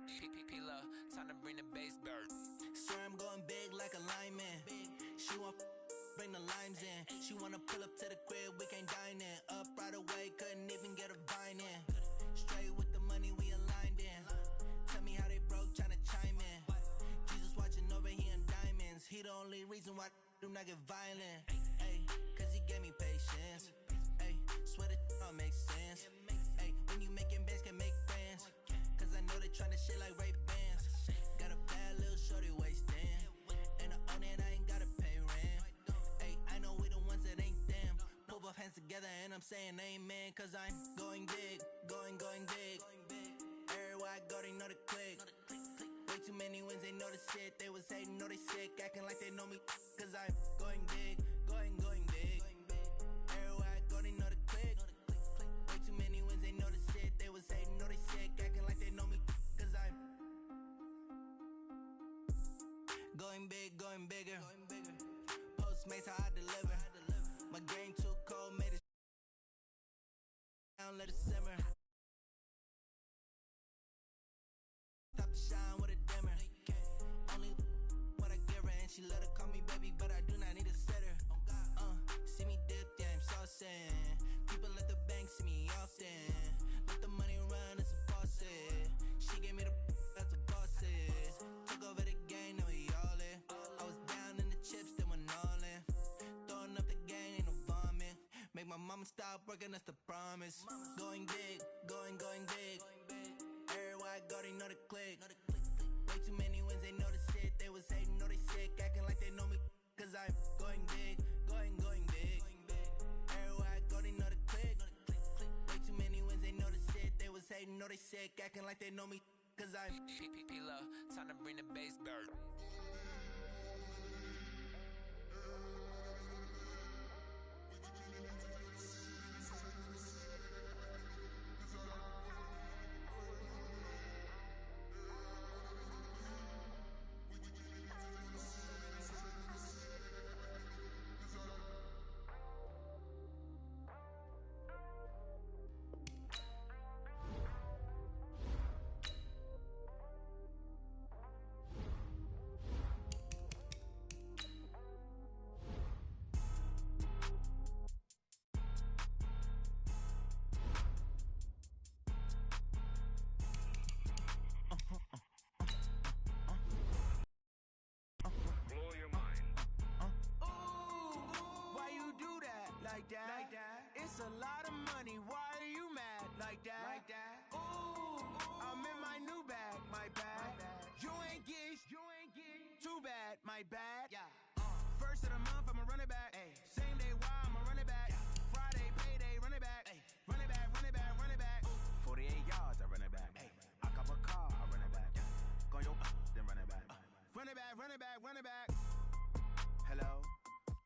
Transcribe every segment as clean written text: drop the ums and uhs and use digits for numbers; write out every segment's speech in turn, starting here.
P-P-P-Love, time to bring the bass bird. Swear I'm going big like a lineman. She want bring the limes in. She wanna pull up to the crib, we can't dine in. Up right away, couldn't even get a vine in. Straight with the money, we aligned in. Tell me how they broke, tryna chime in. Jesus watching over, he in diamonds. He the only reason why do not get violent. Ay, cause he gave me patience. Ay, swear that don't make sense. Ay, when you making bands, can make friends. Cause I know they tryna shit like Ray-Bans. Got a bad little shorty wasting. And I own it, I ain't gotta pay rent. Ay, I know we the ones that ain't them. Put both hands together and I'm saying amen. Cause I'm going big, going big. Everywhere I go, they know the click. Way too many wins, they know the shit. They was hating, know they sick, acting like they know me. Cause I'm going big, going big. Everywhere I go, they know the click. Way too many wins, they know the shit. They was hating, know they sick, acting like they know me. Cause I'm going big, going bigger. Postmates how I deliver. My game too cold, made it down, let it simmer. Stop the shine with a dimmer. Only what I give her, and she let her call me baby, but I do not need a sitter. See me dip, yeah, I'm saucing. People let the bank see me often. Let the money run, it's a faucet. She gave me the that's a boss is. Took over the game, now we all in. I was down in the chips, then went all in. Throwing up the gang, ain't no vomit. Make my mama stop working, that's the promise. Going big, going big. Everywhere I go, they know the click. Way too many wins, they know the shit. They was hating, know they sick, acting like they know me. Cause I'm going big, going big. Everywhere I go, they know the click. Way too many wins, they know the shit. They was hating, know they sick, acting like they know me. Cause I'm P-P-P-Love, time to bring the bass bird. like that. It's a lot of money, why are you mad like that? Ooh, I'm in my new bag, my bad. You ain't geeks, too bad, my bad. First of the month, I'ma run it back. Same day, why I'ma run it back. Friday, payday, run it back. Run it back, run it back, run it back. 48 yards, I run it back. I cop a car, I run it back. Go your then run it back. Run it back, run it back, run it back. Hello?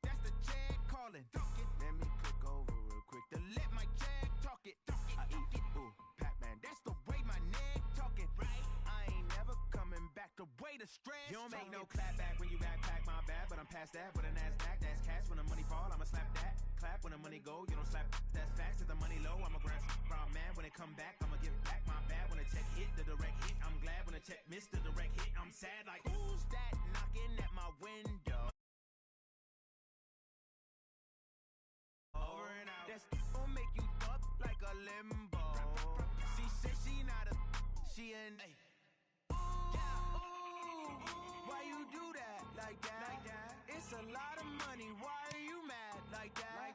That's the check calling. Let me click over real quick. To let my check talk it. I eat, ooh, Pac-Man. That's the way my neck talking, right? I ain't never coming back. The way the stress. You don't make no clap back when you backpack, my bad. But I'm past that with a NASDAQ. That's cash when the money fall, I'ma slap that. Clap when the money go, you don't slap. That's facts. If the money low, I'ma grab brown man. When it come back, I'ma give back my bad. When the check hit, the direct hit. I'm glad when the check missed the direct hit. I'm sad like, who's that knocking at my window? Over and out. That's gon' make you up like a limbo. She said she not a, she an. Why you do that like that? It's a lot of money, why are you mad like that?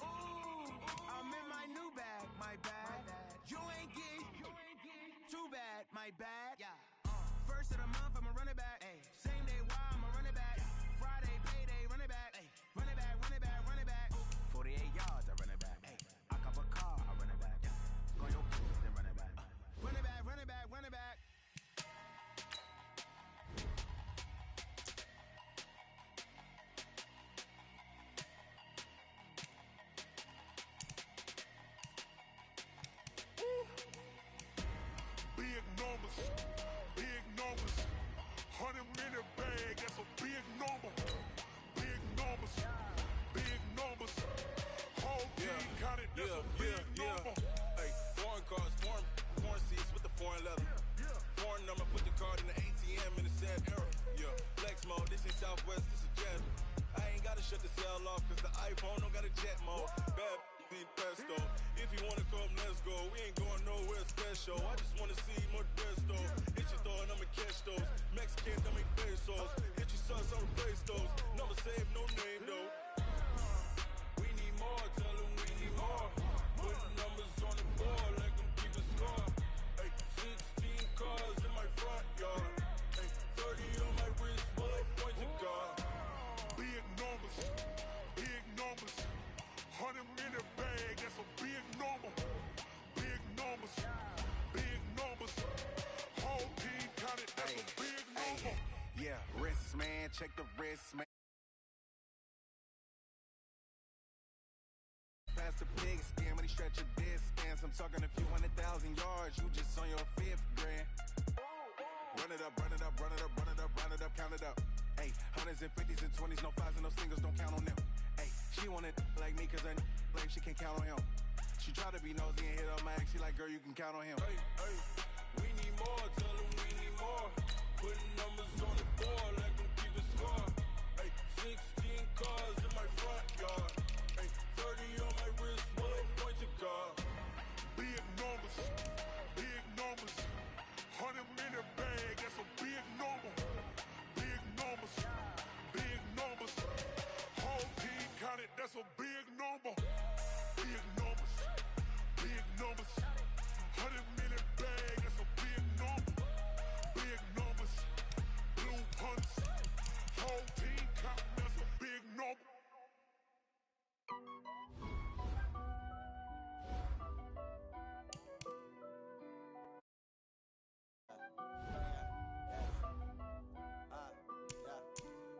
Ooh, I'm in my new bag, my bad. You ain't geek, too bad, my bad. First of the month, I'ma run it back. Same day, why I'ma run it back. Friday, payday, run it back. Run it back, run it back, run it back. 48 yards, I run it back. I cop a car, I run it back. Go your then run it back. Run it back, run it back, run it back. Big numbers, 100 minute bag, that's a big number. Big numbers, whole team counted, that's a big number. Hey, foreign cars, foreign seats with the foreign leather. Foreign number sad era. Yeah, flex mode, this ain't Southwest, this is jet. I ain't gotta shut the cell off, cause the iPhone don't got a jet mode. Bad ain't pesto. If you wanna come, let's go. We ain't going nowhere special. I just wanna see more Modesto. Hit your thought, I'ma catch those. Mexican, don't make pesos. Hit your sauce, I'll replace those. Number save, no name though. We need more, tell them we need more. Putting numbers on the board like I'm keeping score. Ay, 16 cars in my front yard. Ay, 30 on my wrist while I point to God. Big numbers, big numbers. 100 minute bag, that's a big number. Big numbers, big numbers. Whole team counted, that's a big number. Yeah, wrist man, check the wrist man. Past the big skin, when he stretch a distance. I'm talking a few 100,000 yards, you just on your 5th grand. Run it up, run it up, run it up, run it up, run it up, count it up. Hey, hundreds and 50s and 20s, no 5s and no singles, don't count on them. Hey, she want it like me, cause I like she can't count on him. She try to be nosy and hit up my ex, she like, girl, you can count on him. Hey, hey, we need more, tell them we need more. Putting numbers on the board like I'm keeping score. Hey, 16 cars in my front yard. Hey, 30 on my wrist while I point to God. Big numbers, big numbers. 100 minute bag, that's a big number. Big numbers, big numbers. Whole team counted, that's a big number. Big numbers, big numbers. 100 minute bag, that's a big number. Big numbers, blue punts. Whole team counting, that's a big number.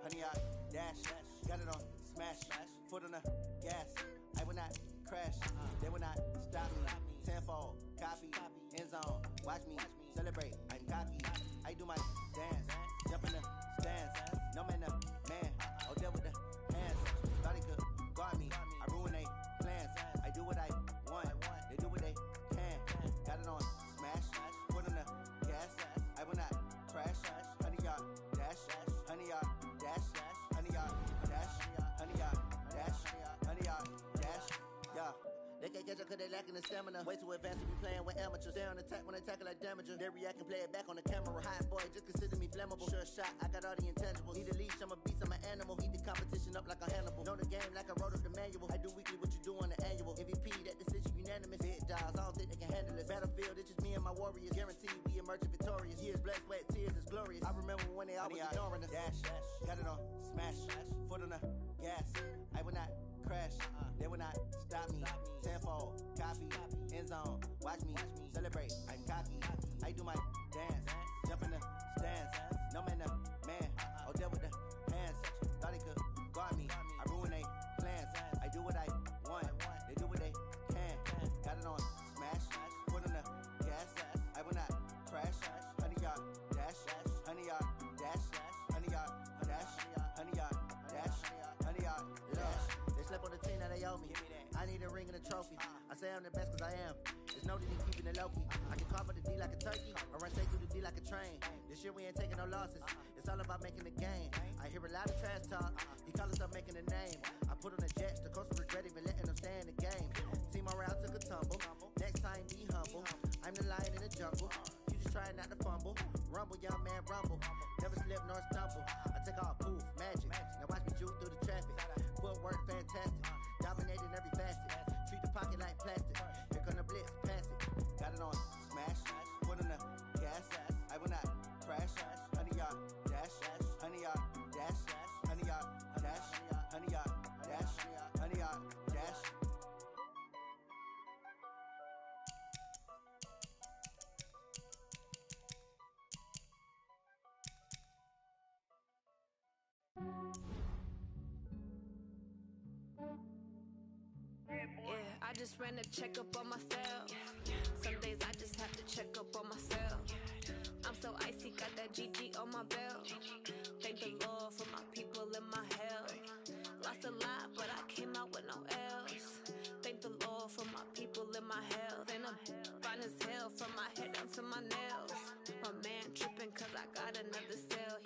Honey, I dash, got it on smash, foot on the gas. I will not crash, they will not stop me. Tenfold, copy, end zone, watch me celebrate. I'm cocky, I do my dance, jump in the stands. No man, man, oh there with the hands. Thought he could guard me, I ruin they plans. I do what I want, they do what they can. Got it on smash, foot on the gas. I will not crash, honey, y'all dash, honey, y'all dash, honey, y'all dash, honey, y'all dash, honey, y'all dash, yeah. They can't catch up cause they lacking the stamina. Way too advanced to be playing with amateurs. Stay on attack when they tackle like damager. They react and play it back on the camera. Hot boy, just consider me flammable. Sure shot, I got all the intangibles. Need a leash, I'm a beast, I'm an animal. Eat the competition up like a Hannibal. Know the game like I wrote up the manual. I do weekly what you do on the annual. MVP, that decision unanimous. Big dials, I don't think they can handle it. Battlefield, it's just me and my warriors. Guaranteed we emerging victorious. Years, blood, sweat, tears, it's glorious. I remember when they always ignoring us. Dash, got it on smash, foot on the gas. I will not crash, they will not stop me. Tenfold, copy, end zone, watch me celebrate. I'm cocky, I do my dance, jump in the stands. No man, man, oh there with the hands. Thought he could guard me, I ruin they plans. I do what I want, they do what they can. Got it on smash, foot on the gas. I will not crash, honey y'all dash, honey y'all dash, honey y'all dash, honey y'all dash, honey y'all dash. They slept on the team that they owe me. I need a ring and a trophy. I say I'm the best cause I am. There's no need in keeping it low-key. I can carve up the D like a turkey, or run straight through the D like a train. This year we ain't taking no losses. It's all about making the game. I hear a lot of trash talk. He call himself making a name. I put on the jets, the coast will regret even letting them stay in the game. Team morale took a tumble. Next time be humble. I'm the lion in the jungle. You just trying not to fumble. Rumble, young man, rumble. Never slip nor stumble. I take off, poof, magic. Now watch me juke through the traffic. Footwork fantastic. Dominating every facet. Treat the pocket like plastic. Here come the blitz, pass it. Got it on smash, foot on the gas. I will not crash. Honey y'all dash, honey y'all dash, honey y'all dash, honey y'all dash, honey y'all dash. Yeah, I just ran a checkup on myself. Some days I just have to check up on myself. I'm so icy, got that GG on my belt. Thank the Lord for my people and my health. Lost a lot, but I came out with no else. Thank the Lord for my people and my health. And I'm fine as hell from my head down to my nails. My man tripping cause I got another cell.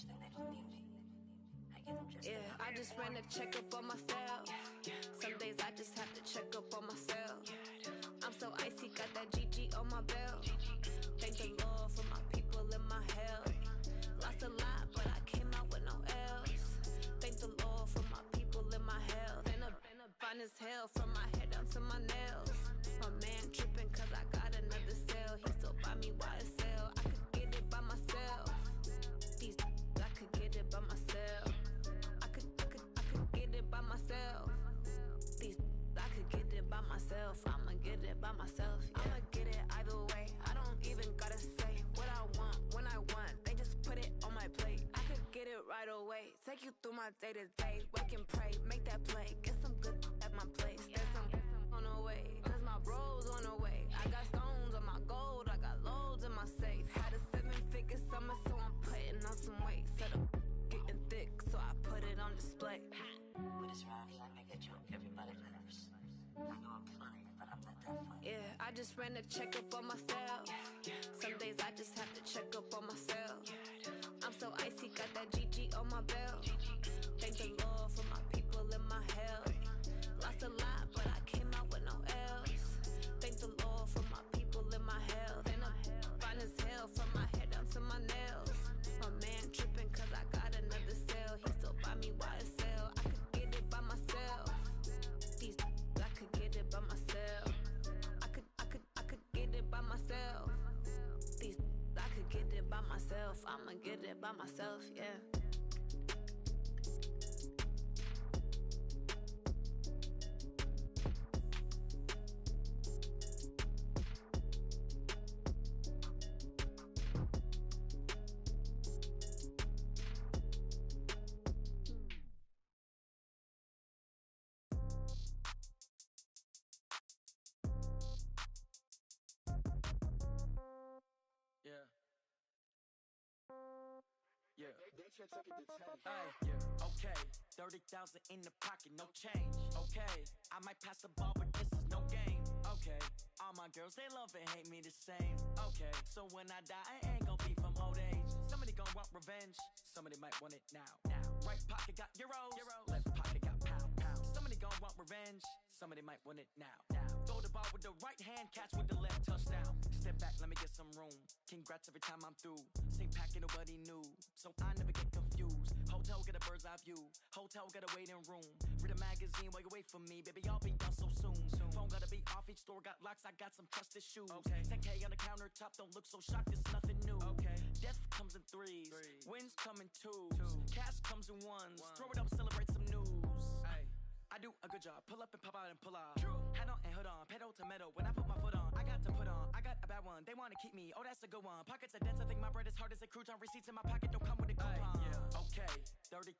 bitch think they don't need me. I give them just Yeah, I just ran a checkup on myself. Some days I just have to check up on myself. I'm so icy, got that GG on my belt. Thank the Lord for my people and my health. Lost a lot, but I came out with no else. Thank the Lord for my people and my health. And a fine as hell from my head down to my nails. My man tripping cause I got another cell. He still buy me YSL. I could get it by myself. These I could get it by myself. I could get it by myself. These I could get it by myself. I'ma get it by myself. Yeah. I'ma get it either way. I don't even gotta say what I want when I want. They just put it on my plate. I could get it right away. Take you through my day to day. Wake and pray, make that play. Get some good at my place. There's some on the way. Cause my bro's on the way. I got stones on my gold. I got loads in my safe. Had a 7-figure summer, so I'm putting on some weight. Set up getting thick, so I put it on display. With this round here, I make a joke. Everybody laughs. I know I'm funny, but I'm not that funny. Yeah, I just ran a checkup on myself. Some days I just have to check up on myself. I'm so icy, got that GG on my belt. Thank the Lord for my people and my health. Lost a lot, but I came out with no else. Thank the Lord for my people and my health. And I'm fine as hell from my head down to my nails. My man tripping cause I got another cell. He still buy me YSL. I could get it by myself. These I could get it by myself. I could get it by myself. These I could get it by myself. I'ma get it by myself, yeah. Okay, 30,000 in the pocket, no change. Okay, I might pass the ball, but this is no game. Okay, all my girls, they love and hate me the same. Okay, so when I die, I ain't gon' be from old age. Somebody gon' want revenge, somebody might want it now. Right pocket got euros, left pocket got pound. Somebody gon' want revenge, somebody might want it now. Throw the ball with the right hand, catch with the left, touchdown. Step back, let me get some room. Congrats every time I'm through. Same packet, nobody knew, so I never get confused. Hotel get a bird's eye view, hotel get a waiting room. Read a magazine while you wait for me, baby, I'll be done so soon. Phone gotta be off, each store got locks, I got some trusted shoes. 10K on the countertop, don't look so shocked, it's nothing new. Death comes in threes, wins come in twos. Cash comes in ones, throw it up, celebrate some news. I do a good job, pull up and pop out and pull out. Head on and hood on, pedal to metal. When I put my foot on, I got to put on. I got a bad one, they wanna keep me, oh that's a good one. Pockets are dense, I think my bread is hard as a crouton. Receipts in my pocket don't come with a coupon. Okay, 30,000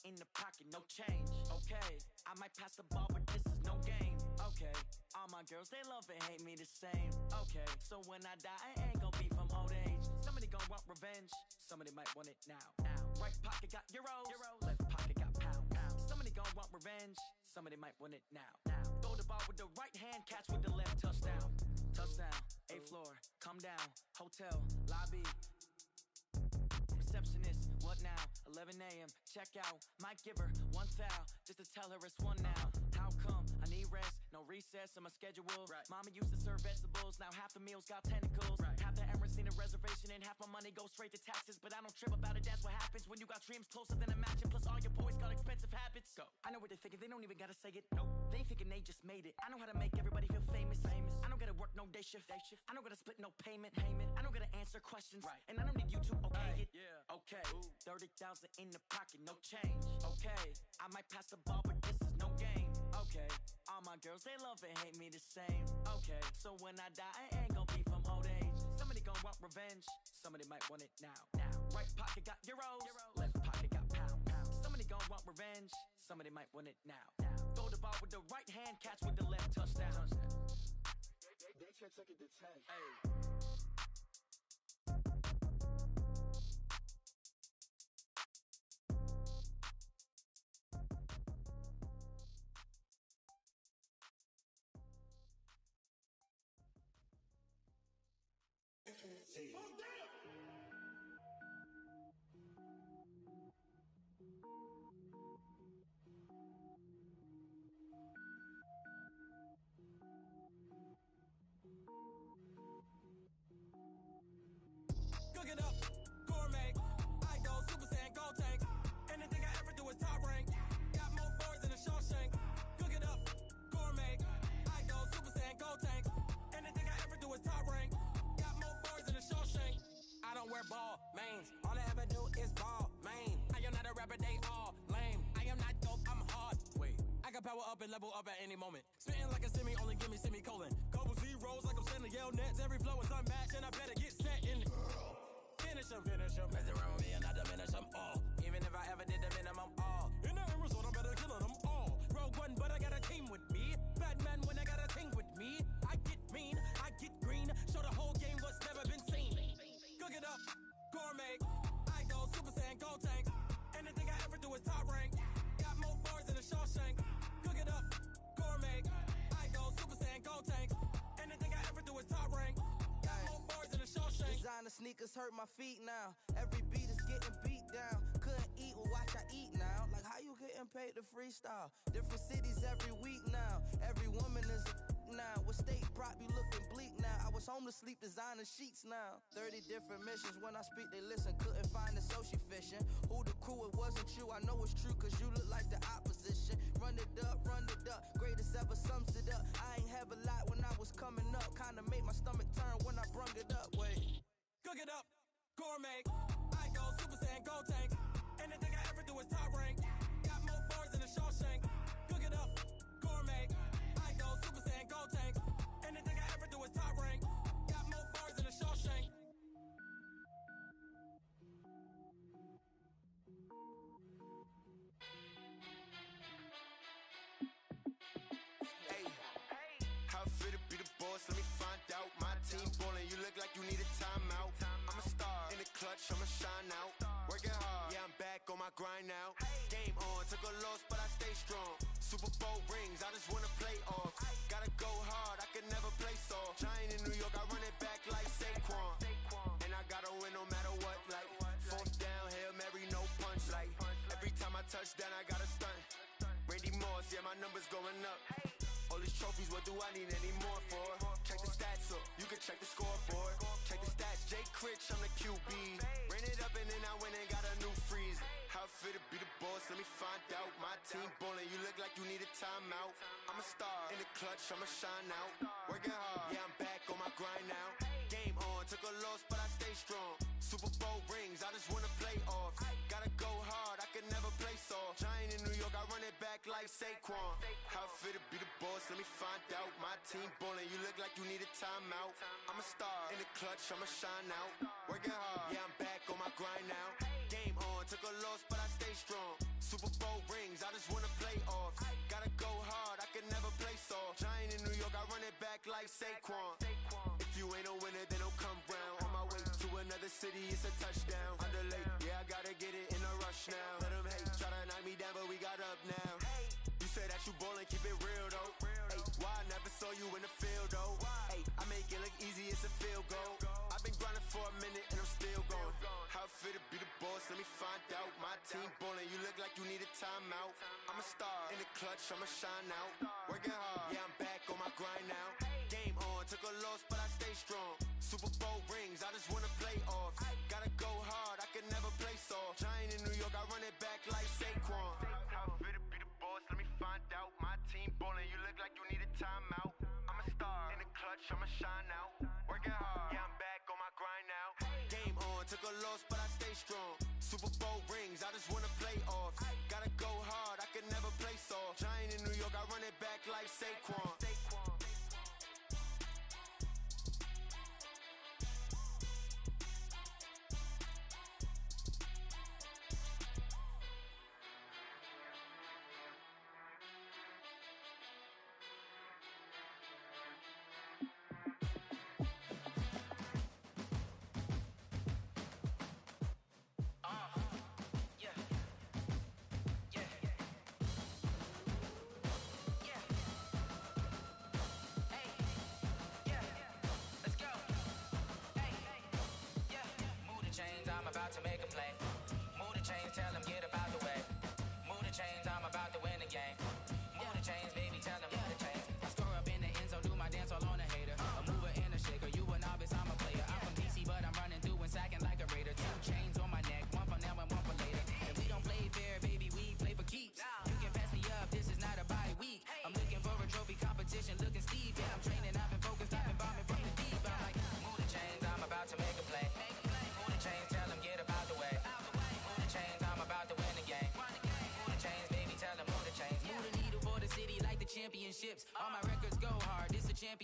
in the pocket, no change. Okay, I might pass the ball, but this is no game. Okay, all my girls, they love and hate me the same. Okay, so when I die, I ain't gon' be from old age. Somebody gon' want revenge, somebody might want it now. Right pocket got euros, left pocket got pound. Somebody gon' want revenge, somebody might want it now. Throw the ball with the right hand, catch with the left, touchdown. Touchdown, 8th floor, come down, hotel, lobby. Receptionist, what now? 11 a.m., check out. Might give her one foul, just to tell her it's one now. How come? I need rest, no recess in my schedule. Mama used to serve vegetables, now half the meals got tentacles. Half the Emirates need a reservation and half my money goes straight to taxes. But I don't trip about it, that's what happens when you got dreams closer than a matching. Plus all your boys got expensive habits. Go. I know what they're thinking, they don't even gotta say it. Nope. They thinking they just made it. I know how to make everybody feel famous. I don't gotta work no day shift. I don't gotta split no payment. I don't gotta answer questions. And I don't need you to okay it. Okay, 30,000 in the pocket, no change. Okay, I might pass the ball, but this is no game. Okay, all my girls, they love and hate me the same. Okay, so when I die, I ain't gon' be from old age. Somebody gon' want revenge, somebody might want it now. Right pocket got euros, left pocket got pound. Somebody gon' want revenge, somebody might want it now. Throw the ball with the right hand, catch with the left, touchdown. They took it to 10. all mains. All I ever do is ball, man. I am not a rapper, they all lame. I am not dope, I'm hard. Wait, I can power up and level up at any moment. Spitting like a semi, only give me semicolon. Couple zeros like I'm sending yell nets. Every flow is unmatched and I better get set in. Finish them. Mess around with me and I diminish them all. Even if I ever did the minimum all. In the result, I'm better killing them all. Rogue one, but I got a team with me. Batman when I got a team with me. I get mean, I get green. Show the whole game what's never been seen. Cook it up, gourmet. I go Super Saiyan, gold tank. Anything I ever do is top rank. Got more bars than a Shawshank. Cook it up, gourmet. I go Super Saiyan, gold tank. Anything I ever do is top rank. Got more bars than a Shawshank. Designer sneakers hurt my feet now. Every beat is getting beat down. Couldn't eat, well watch I eat now. Like how you getting paid to freestyle? Different cities every week now. Every woman is a now. With state prop, you looking bleak now. I was home to sleep, designer sheets now. 30 different missions. When I speak, they listen. Couldn't find it, so she fishing. Who the crew? It wasn't you. I know it's true, cause you look like the opposition. Run it up. Greatest ever sums it up. I ain't have a lot when I was coming up. Kinda made my stomach turn when I brung it up. Wait. Cook it up, gourmet. I go Super Saiyan, gold tank. Anything I ever do is top rank. Got more bars than a Shawshank. Cook it up, gourmet. I go Super Saiyan, gold tank. Anything I ever do is top rank. Got more bars than a Shawshank. Hey, how fit to be the boss? Let me find out. My team ballin', you look like you need a timeout. I'm a star in the clutch, I'ma shine out. Working hard, yeah, I'm back on my grind now. Game on, took a loss, but I stay strong. Super Bowl rings, I just wanna play off. Gotta go hard, I can never play soft. Giant in New York, I run it back like Saquon. And I gotta win no matter what, like fourth down, Hail Mary, no punch. Like every time I touch down, I gotta stunt. Randy Moss, yeah, my numbers going up. All these trophies, what do I need any more for? Check the stats up, you can check the scoreboard. Check the stats, Jay Critch, I'm the QB. Ran it up and then I went and got a new freeze. How fit to be the boss, let me find out. My team ballin', you look like you need a timeout. I'm a star in the clutch, I'ma shine out. Working hard, yeah, I'm back on my grind now. Game on, took a loss, but I stay strong. Super Bowl rings, I just wanna play off. Gotta go hard, I can never play soft. Giant in New York, I run it back like Saquon. How fit to be the boss, let me find out. My team ballin', you look like you need a timeout. I'm a star in the clutch, I'ma shine out. Working hard, yeah, I'm back on my grind now. Game on, took a loss, but I stay strong. Super Bowl rings, I just wanna play off. Gotta go hard, I can never play soft. Giant in New York, I run it back like Saquon. If you ain't a winner, then don't come round. On my way to another city, it's a touchdown. Underlay, yeah, I gotta get it in a rush now. Let them hate, try to knock me down, but we got up now. You say that you ballin', keep it real though. Hey, why I never saw you in the field though? Hey, I make it look easy, it's a field goal. I've been grinding for a minute and I'm still going. How fit to be the boss, let me find out. My team ballin', you look like you need a timeout. I'm a star in the clutch, I'ma shine out. Working hard, yeah, I'm back on my grind now. Game on, took a loss, but I stay strong. Super Bowl rings, I just wanna play off. Gotta go hard, I can never play soft. Giant in New York, I run it back like Saquon. How fit to be the boss, let me find out. My team ballin', you look like you need a timeout. I'm a star in the clutch, I'ma shine out. Working hard, yeah, I'm back on my grind now. Game on, took a loss, but I stay strong. Super Bowl rings, I just wanna play off. Gotta go hard, I can never play soft. Giant in New York, I run it back like Saquon.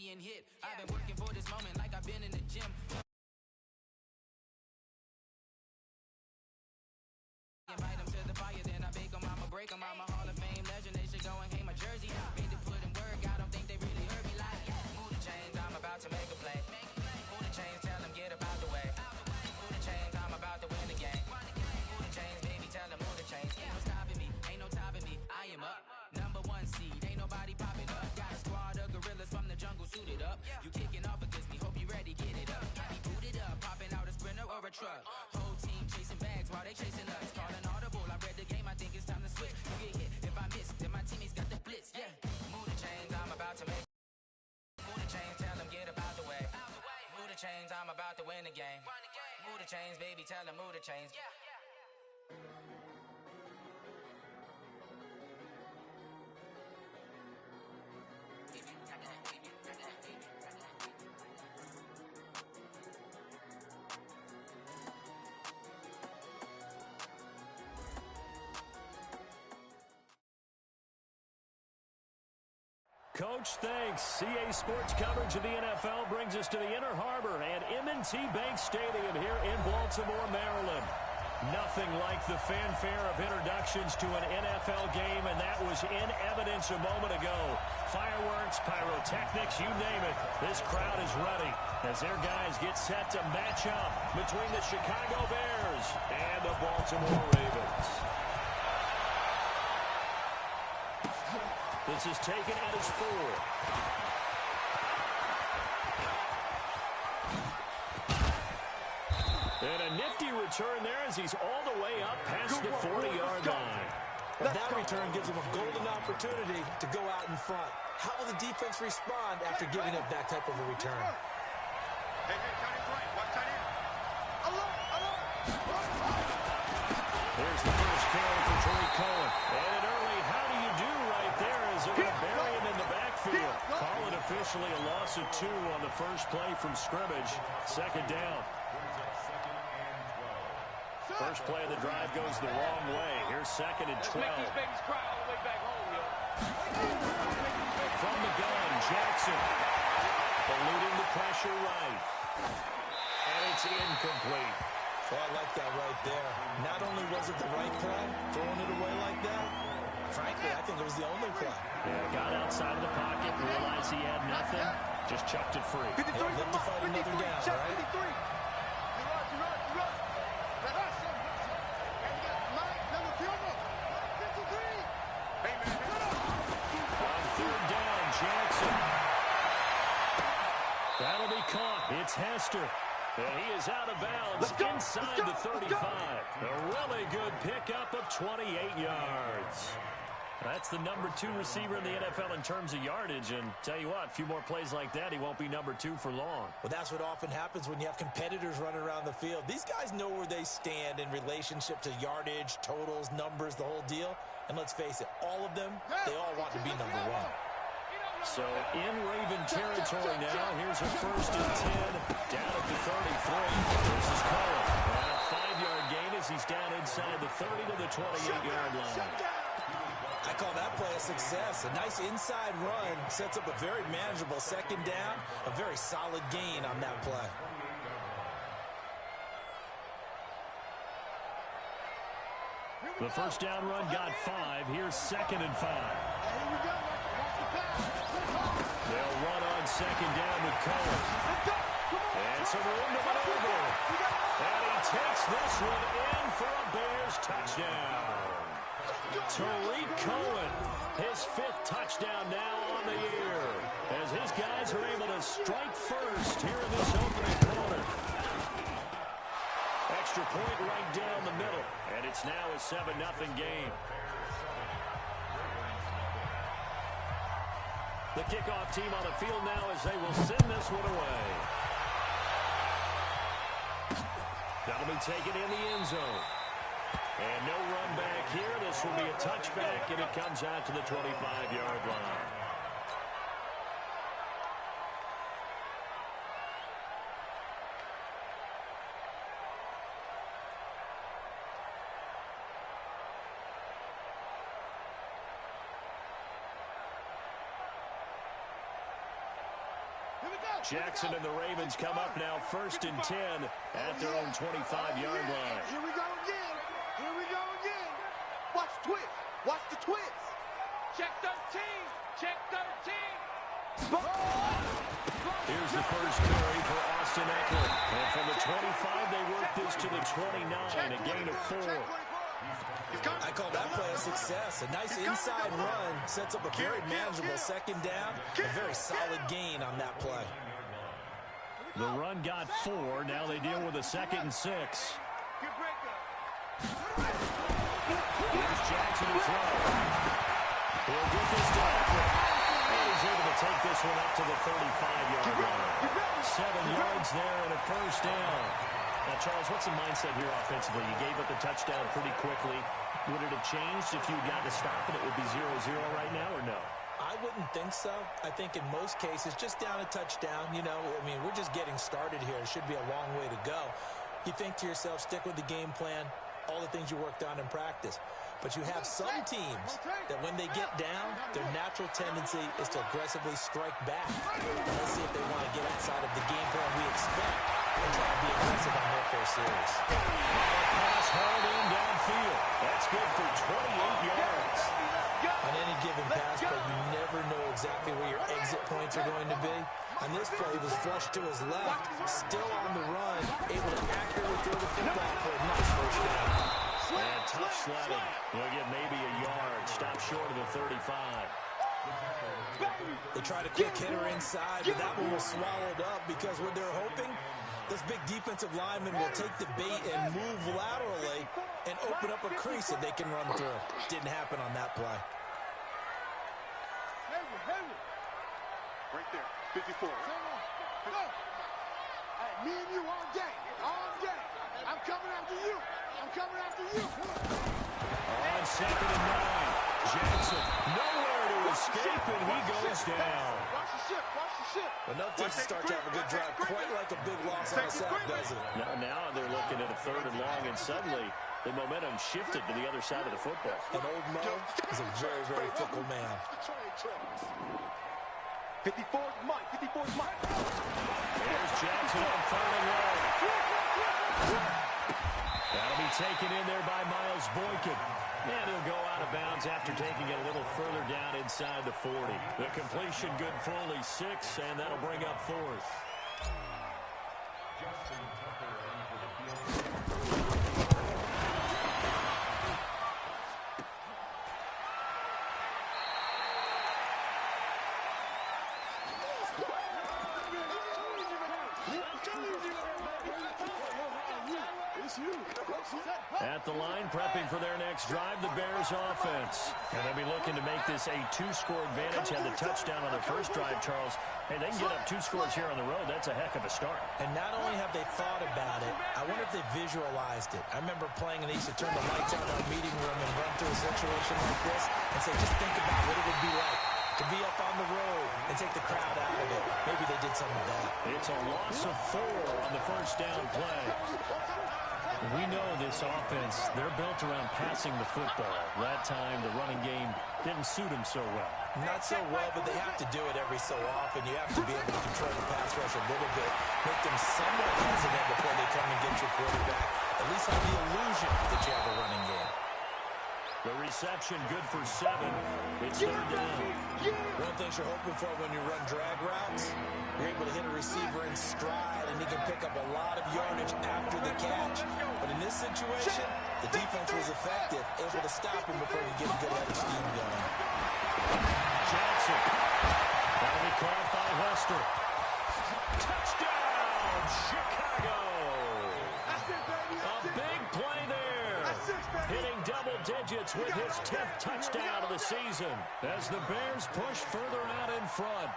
being hit. I've been working for this moment like I've been in the gym. Invite them to the fire, then I bake them, I'ma break them. I'm a Hall of Fame legend, they should go and hang my jersey. Made to put in work, I don't think they really heard me like, move the chains, I'm about to make a play. Move the chains, tell them get up out the way. Move the chains, I'm about to win the game. Move the chains, baby, tell them move the chains. Ain't no stopping me, ain't no topping me, I am up. Number one seed, ain't nobody popping up. Got a squad of gorillas from the jungle suited up. You kicking off against me, hope you ready, get it up. I be booted up, popping out a sprinter or a truck. Whole team chasing bags while they chasing us. Calling audible, I read the game, I think it's time to switch. You get hit, if I miss, then my teammates got the blitz, yeah. Move the chains, I'm about to make. Move the chains, tell them get up out the way. Move the chains, I'm about to win the game. Move the chains, baby, tell them move the chains. Coach, thanks. CA Sports coverage of the NFL brings us to the Inner Harbor and M&T Bank Stadium here in Baltimore, Maryland. Nothing like the fanfare of introductions to an NFL game, and that was in evidence a moment ago. Fireworks, pyrotechnics, you name it. This crowd is ready as their guys get set to match up between the Chicago Bears and the Baltimore Ravens. This is taken at his 4. And a nifty return there as he's all the way up past the 40-yard line. That return gives him a golden opportunity to go out in front. How will the defense respond after giving up that type of a return? Hey, tight end right. Watch tight end. There's the first carry for Tariq Cohen. And an early how do you do right there as they're going to bury him in the backfield. Call it officially a loss of 2 on the first play from scrimmage. Second down. First play of the drive goes the wrong way. Here's 2nd and 12. From the gun, Jackson. Eluding the pressure right. And it's incomplete. Oh, I like that right there. Not only was it the right play, throwing it away like that, frankly, I think it was the only play. Yeah, got outside of the pocket, realized he had nothing, just chucked it free. Hey, live to fight another down, right? On 3rd down, Jackson. That'll be caught. It's Hester. And he is out of bounds inside the 35. A really good pickup of 28 yards. That's the number 2 receiver in the NFL in terms of yardage. And tell you what, a few more plays like that, he won't be number 2 for long. Well, that's what often happens when you have competitors running around the field. These guys know where they stand in relationship to yardage, totals, numbers, the whole deal. And let's face it, all of them, they all want to be number 1. So in Raven territory now. Here's a 1st and 10 down at the 33. This is Cohen. And a 5-yard gain as he's down inside the 30 to the 28-yard line. I call that play a success. A nice inside run sets up a very manageable 2nd down. A very solid gain on that play. The first down run got 5. Here's 2nd and 5. They'll run on 2nd down with Cohen. And some room to maneuver. And he takes this one in for a Bears touchdown. Tariq Cohen, his 5th touchdown now on the year, as his guys are able to strike first here in this opening quarter. Extra point right down the middle, and it's now a 7-0 game. The kickoff team on the field now as they will send this one away. That'll be taken in the end zone. And no run back here. This will be a touchback, and it comes out to the 25-yard line. Jackson and the Ravens come up now 1st and 10 at their own 25-yard line. Here we go again. Here we go again. Watch the twist. Watch the twist. Check 13. Check 13. Here's the first carry for Austin Eckler. And from the 25, they work this to the 29, a gain of 4. I call that play a success. A nice inside run sets up a very manageable second down. A very solid gain on that play. The run got 4. Now they deal with a 2nd and 6. Here's Jackson to throw. He'll get this to Eckler. He's able to take this one up to the 35-yard line. 7 yards there and a first down. Now, Charles, what's the mindset here offensively? You gave up the touchdown pretty quickly. Would it have changed if you got to stop and it would be 0-0 right now, or no? I wouldn't think so. I think in most cases, just down a touchdown, you know, I mean, we're just getting started here. It should be a long way to go. You think to yourself, stick with the game plan, all the things you worked on in practice. But you have some teams that when they get down, their natural tendency is to aggressively strike back. Let's see if they want to get outside of the game plan we expect and try to be aggressive on their first series. Pass hauled in downfield. That's good for 28 yards. On any given pass play, you never know exactly where your exit points are going to be. On this play, he was flushed to his left, still on the run, able to accurately throw the football for a nice first down. And tough sledding. He'll get maybe a yard. Stop short of the 35. They tried a quick hitter inside, but that one was swallowed up because what they're hoping, those big defensive linemen will take the bait and move laterally and open up a crease that they can run through. Didn't happen on that play. Right there, 54. Go. Hey, me and you all day. All day. I'm coming after you. I'm coming after you. On 2nd and 9. Jackson nowhere to escape, and he goes down. Watch the ship. Watch the ship. But nothing to start to have a good drive. Quite like a big loss on a sack, does it? Now they're looking at a 3rd and long, and suddenly the momentum shifted to the other side of the football. And old Mo is a very, very fickle man. 54's Mike. 54's Mike. There's Jackson on 3rd and long. That'll be taken in there by Miles Boykin. And he'll go out of bounds after taking it a little further down inside the 40. The completion good for only 6, and that'll bring up 4th. At the line, prepping for their next drive, the Bears offense. And they'll be looking to make this a 2-score advantage. Had the touchdown on their first drive, Charles. Hey, they can get up 2 scores here on the road. That's a heck of a start. And not only have they thought about it, I wonder if they visualized it. I remember playing, and they used to turn the lights out in our meeting room and run through a situation like this and say, just think about what it would be like to be up on the road and take the crowd out of it. Maybe they did some of that. It's a loss of 4 on the first down play. We know this offense, they're built around passing the football. That time, the running game didn't suit them so well. Not so well, but they have to do it every so often. You have to be able to control the pass rush a little bit, make them somewhat hesitant before they come and get your quarterback. At least have the illusion that you have a running game. The reception good for 7. It's 3rd down. One thing you're hoping for when you run drag routes, you're able to hit a receiver in stride, and he can pick up a lot of yardage after the catch. But in this situation, the defense was effective, able to stop him before he get a good head of steam going. Jackson. That'll be caught by Hester. Touchdown, Chicago. A big play there. Hitting double digits with his 10th touchdown of the season as the Bears push further out in front.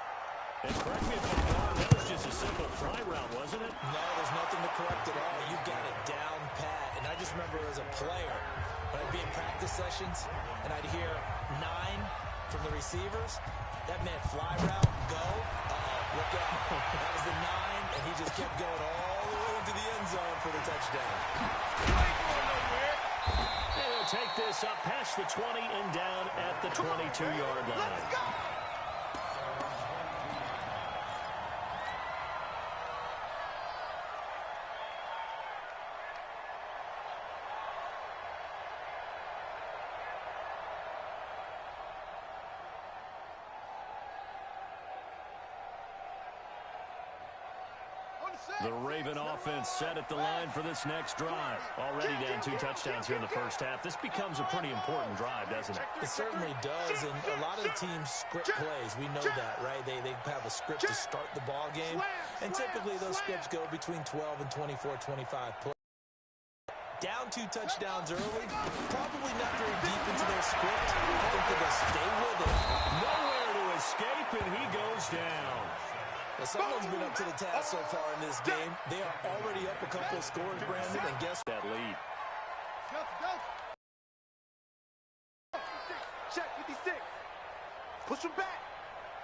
And correct me if I'm wrong, that was just a simple fly route, wasn't it? No, there's nothing to correct at all. You got it down pat. And I just remember as a player, when I'd be in practice sessions, and I'd hear 9 from the receivers, that meant fly route, go, look out. That was the 9, and he just kept going all the way into the end zone for the touchdown. And he'll take this up past the 20 and down at the 22-yard line. The Raven offense set at the line for this next drive. Already down 2 touchdowns here in the first half. This becomes a pretty important drive, doesn't it? It certainly does, and a lot of the teams script plays. We know that, right? They have a script to start the ball game, and typically those scripts go between 12 and 24, 25 plays. Down 2 touchdowns early, probably not very deep into their script. I think they're going to stay with it. Nowhere to escape, and he goes down. Well, someone's been up to the task so far in this game. They are already up a couple of scores, Brandon, and guess that lead. Check 56. Push him back.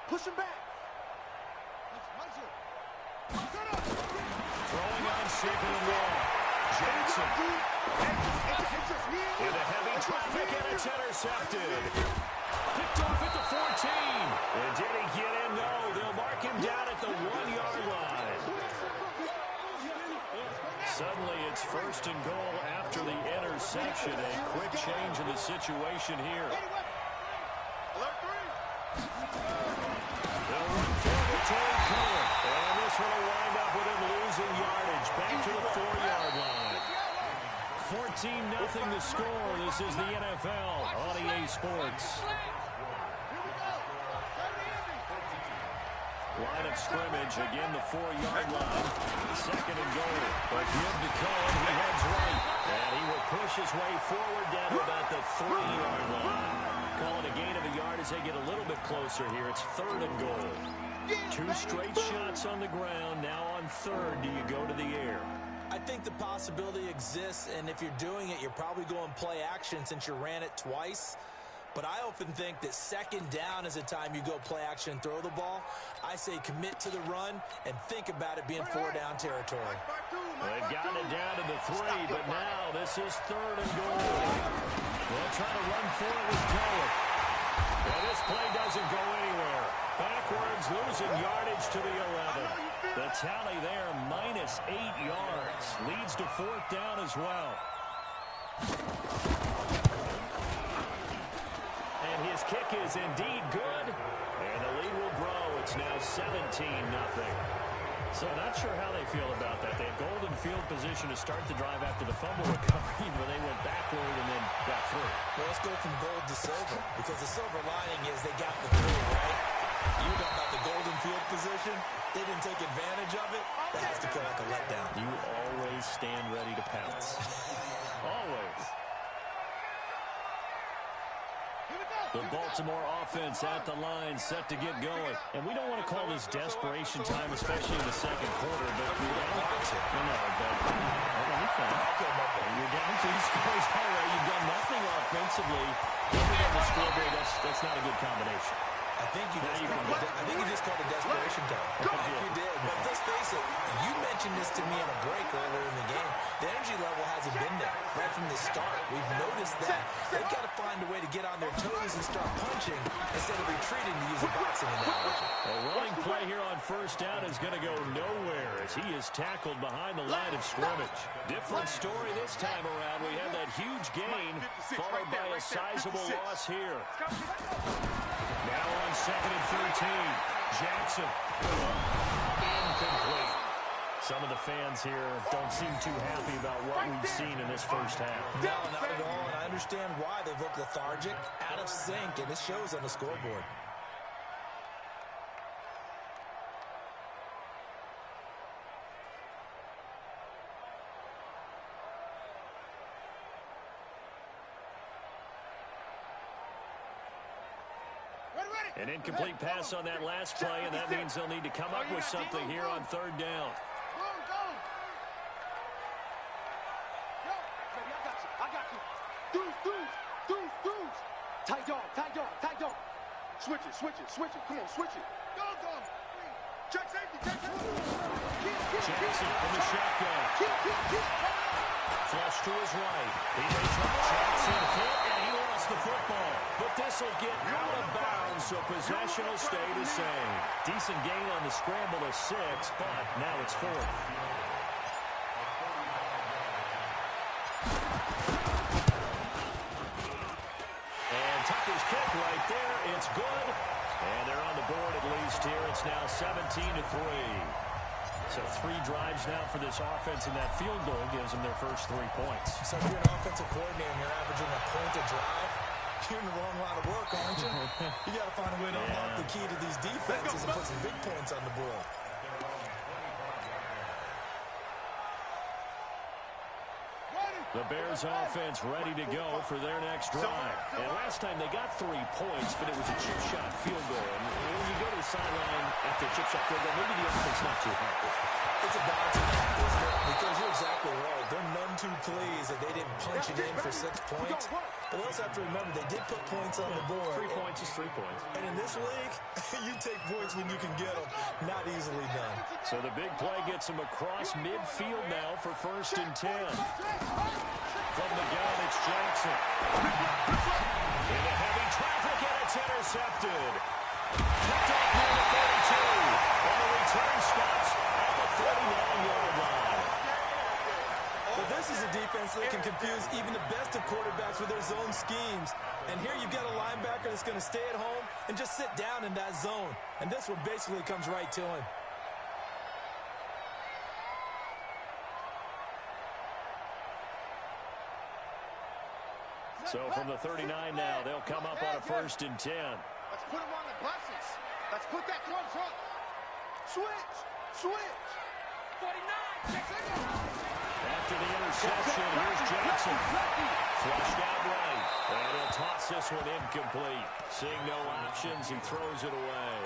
Push him back. Throwing on second and long. Jackson. Into heavy traffic, and it's intercepted. Picked off at the 14. And did he get in? No. They'll mark him down at the 1-yard line. Suddenly, it's first and goal after the interception. A quick change in the situation here. They'll run forward to Cohen. And this one will wind up with him losing yardage. Back to the 4-yard line. 14-0 the score. This is the NFL on EA Sports. Line of scrimmage, again the 4-yard line. Second and goal. But give to Cohen, he heads right. And he will push his way forward down to about the 3-yard line. Call it a gain of a yard as they get a little bit closer here. It's third and goal. 2 straight shots on the ground. Now on third, do you go to the air? I think the possibility exists, and if you're doing it, you're probably going play action since you ran it twice. But I often think that second down is a time you go play action and throw the ball. I say commit to the run and think about it being 4-down territory. They've gotten it down to the 3, but now this is third and goal. They'll try to run forward with Cohen. And this play doesn't go anywhere. Backwards, losing yardage to the 11. The tally there, minus 8 yards. Leads to 4th down as well. And his kick is indeed good. And the lead will grow. It's now 17-0. So not sure how they feel about that. They had golden field position to start the drive after the fumble recovery, but they went backward and then got through. Well, let's go from gold to silver, because the silver lining is they got the through, right? You talk about the golden field position. They didn't take advantage of it. That has to feel like a letdown. You always stand ready to pounce. Always. The Baltimore offense at the line, set to get going. And we don't want to call this desperation time, especially in the second quarter, but we're down you're down 2 scores already. You've done nothing offensively. Looking at the scoreboard, that's not a good combination. I think you just called it desperation time. I think you did. But let's face it, you mentioned this to me in a break earlier in the game. The energy level hasn't been there right from the start. We've noticed that. They've got to find a way to get on their toes and start punching instead of retreating, to use a boxing analogy. A running play here on first down is going to go nowhere as he is tackled behind the line of scrimmage. Different story this time around. We have that huge gain followed by a sizable loss here. Now on second and 13, Jackson. Incomplete. Some of the fans here don't seem too happy about what we've seen in this first half. No, not at all, and I understand why. They've looked lethargic, out of sync, and it shows on the scoreboard. An incomplete pass on that last play, and that means they'll need to come up with something here on third down. I got you. Dudes. Tight dog. Switch it. Come on, switch it. Go. Check safety. Jackson from the shotgun. Flush to his right. He makes a Jackson hit, and he lost the football. But this will get out of bounds, so possession will stay the same. Decent gain on the scramble of 6, but now it's 4th. And Tucker's kick right there. It's good. And they're on the board at least here. It's now 17-3. So 3 drives now for this offense, and that field goal gives them their first 3 points. So if you're an offensive coordinator and you're averaging a point a drive, you're in the wrong line of work, aren't you? You got to find a way to unlock the key to these defenses and put some big points on the board. The Bears offense ready to go for their next drive. And last time they got 3 points, but it was a chip shot field goal. And when you go to the sideline after a chip shot field goal, maybe the offense not too happy. It's a balancing act, isn't it? Because you're exactly right. They're none too pleased that they didn't punch it in for 6 points. But we also have to remember they did put points on the board. 3 points is 3 points. And in this league, you take points when you can get them. Not easily done. So the big play gets them across midfield now for 1st and 10. From the gun, it's Jackson. Into heavy traffic, and it's intercepted. Picked off near the 32. And the return stops at the 39-yard line. Well, this is a defense that can confuse even the best of quarterbacks with their zone schemes. And here you've got a linebacker that's going to stay at home and just sit down in that zone. And this one basically comes right to him. So from the 39 now, they'll come up on a 1st and 10. Let's put them on the buses. Let's put that front. Switch. 49. After the interception, here's Jackson. Flushed out right. And he'll toss this one incomplete. Seeing no options, he throws it away.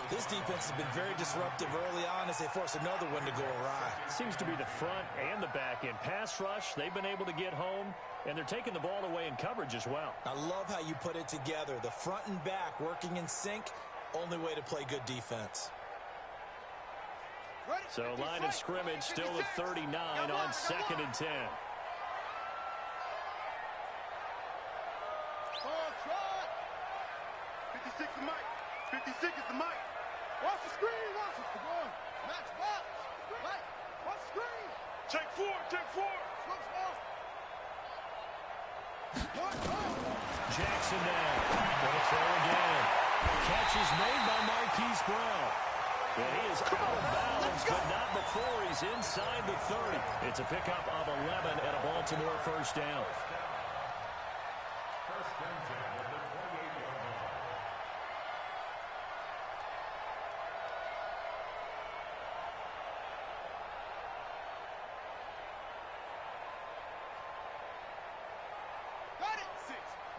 This defense has been very disruptive early on as they force another one to go awry. Seems to be the front and the back end. Pass rush, they've been able to get home, and they're taking the ball away in coverage as well. I love how you put it together. The front and back working in sync, only way to play good defense. So line of scrimmage still at 39 on 2nd and 10. Try. 56 is Mike. 56 is the Mike. Watch the screen. Watch it. Come on. Max box. Mike. Watch the screen. Take 4. Jackson now. Gonna throw again. Catch is made by Marquise Brown. And he is out of bounds, but not before he's inside the 30. It's a pickup of 11 and a Baltimore 1st down.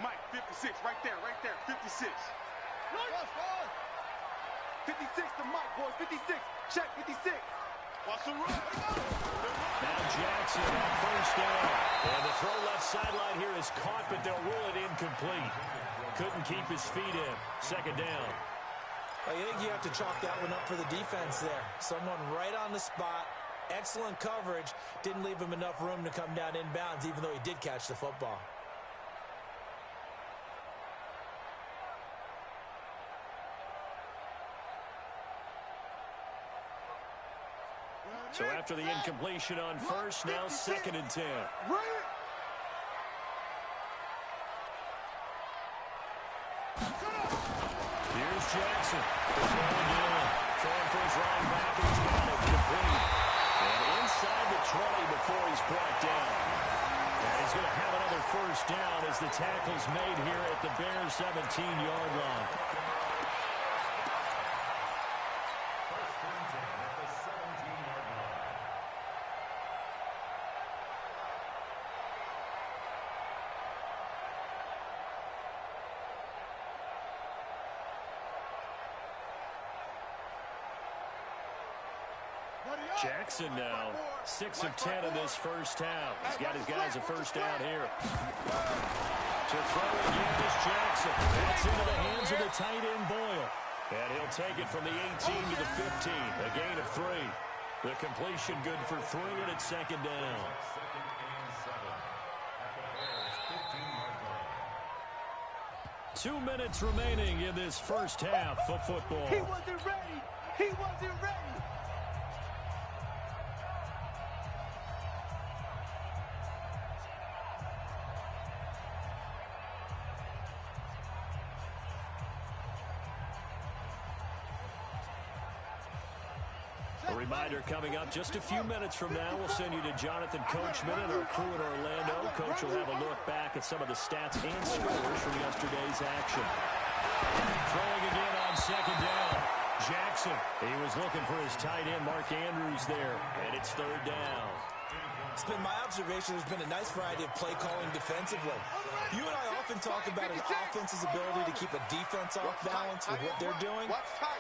Mike, 56, right there, 56. 56 to Mike, boys, 56. Check, 56. Watch the run. Now Jackson on 1st down. And the throw left sideline here is caught, but they'll rule it incomplete. Couldn't keep his feet in. 2nd down. I think you have to chalk that one up for the defense there. Someone right on the spot. Excellent coverage. Didn't leave him enough room to come down inbounds, even though he did catch the football. So after the incompletion on 1st, now 2nd and 10. Here's Jackson. Throwing down. Throwing for his running back. He's got it complete. And inside the 20 before he's brought down. And he's going to have another 1st down as the tackle's made here at the Bears' 17-yard line. Jackson now, 6 of 10 in this 1st half. He's got his guys a 1st down here. To throw again is Jackson. That's into the hands of the tight end Boyle. And he'll take it from the 18 to the 15. A gain of 3. The completion good for 3, and it's 2nd down. Two minutes remaining in this 1st half of football. He wasn't ready. He wasn't ready. A reminder coming up just a few minutes from now, we'll send you to Jonathan Coachman and our crew in Orlando. Coach will have a look back at some of the stats and scores from yesterday's action. Throwing again on second down. Jackson. He was looking for his tight end, Mark Andrews, there. And it's third down. It's been my observation there's been a nice variety of play calling defensively. You and I often talk about an offense's ability to keep a defense off balance with what they're doing.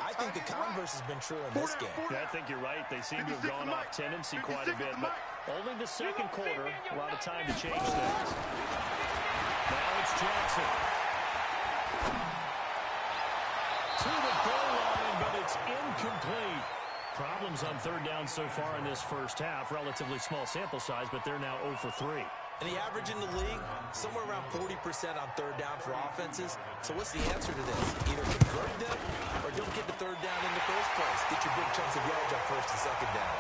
I think the converse has been true in this game. Yeah, I think you're right. They seem to have gone off tendency quite a bit, but only the second quarter, a lot of time to change things. Now it's Jackson. To the goal line, but it's incomplete. Problems on third down so far in this first half. Relatively small sample size, but they're now 0 for 3. And the average in the league, somewhere around 40% on third down for offenses. So what's the answer to this? Either convert them or don't get the third down in the first place. Get your big chunks of yards on first and second down.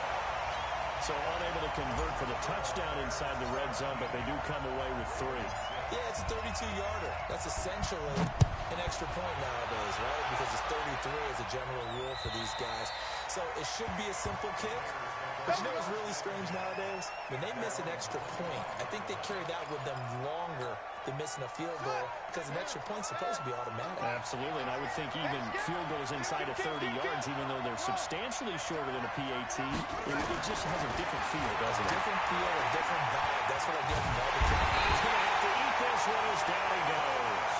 So unable to convert for the touchdown inside the red zone, but they do come away with 3. Yeah, it's a 32-yarder. That's essentially an extra point nowadays, right? Because it's 33 as a general rule for these guys. So it should be a simple kick. But you know what's really strange nowadays? When they miss an extra point, I think they carry that with them longer than missing a field goal because an extra point's supposed to be automatic. Absolutely, and I would think even field goals inside of 30 yards, even though they're substantially shorter than a PAT, it just has a different feel, doesn't it? Different feel, a different vibe. That's what I get from all the time. He's going to have to eat this one as down he goes.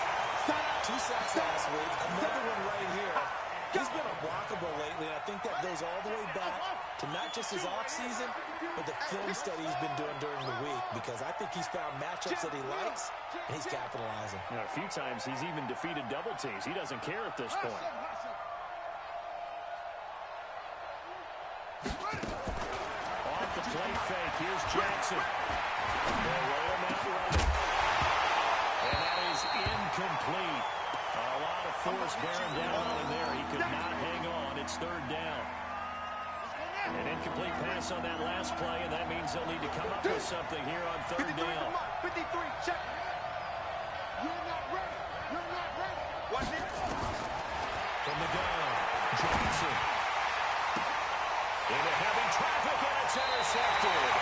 2 sacks last week, another one right here. He's been unblockable lately, and I think that goes all the way back to not just his offseason, but the film study he's been doing during the week, because I think he's found matchups that he likes, and he's capitalizing. You know, a few times he's even defeated double teams. He doesn't care at this point. Off the play fake, here's Jackson. They'll roll him out running. And that is incomplete. A lot of force bearing down on him there. He could not hang on. It's third down. An incomplete pass on that last play, and that means they'll need to come up with something here on third down. 53, check. You're not ready. You're not ready. Watch it. From the gun, Jackson. Into heavy traffic, and it's intercepted.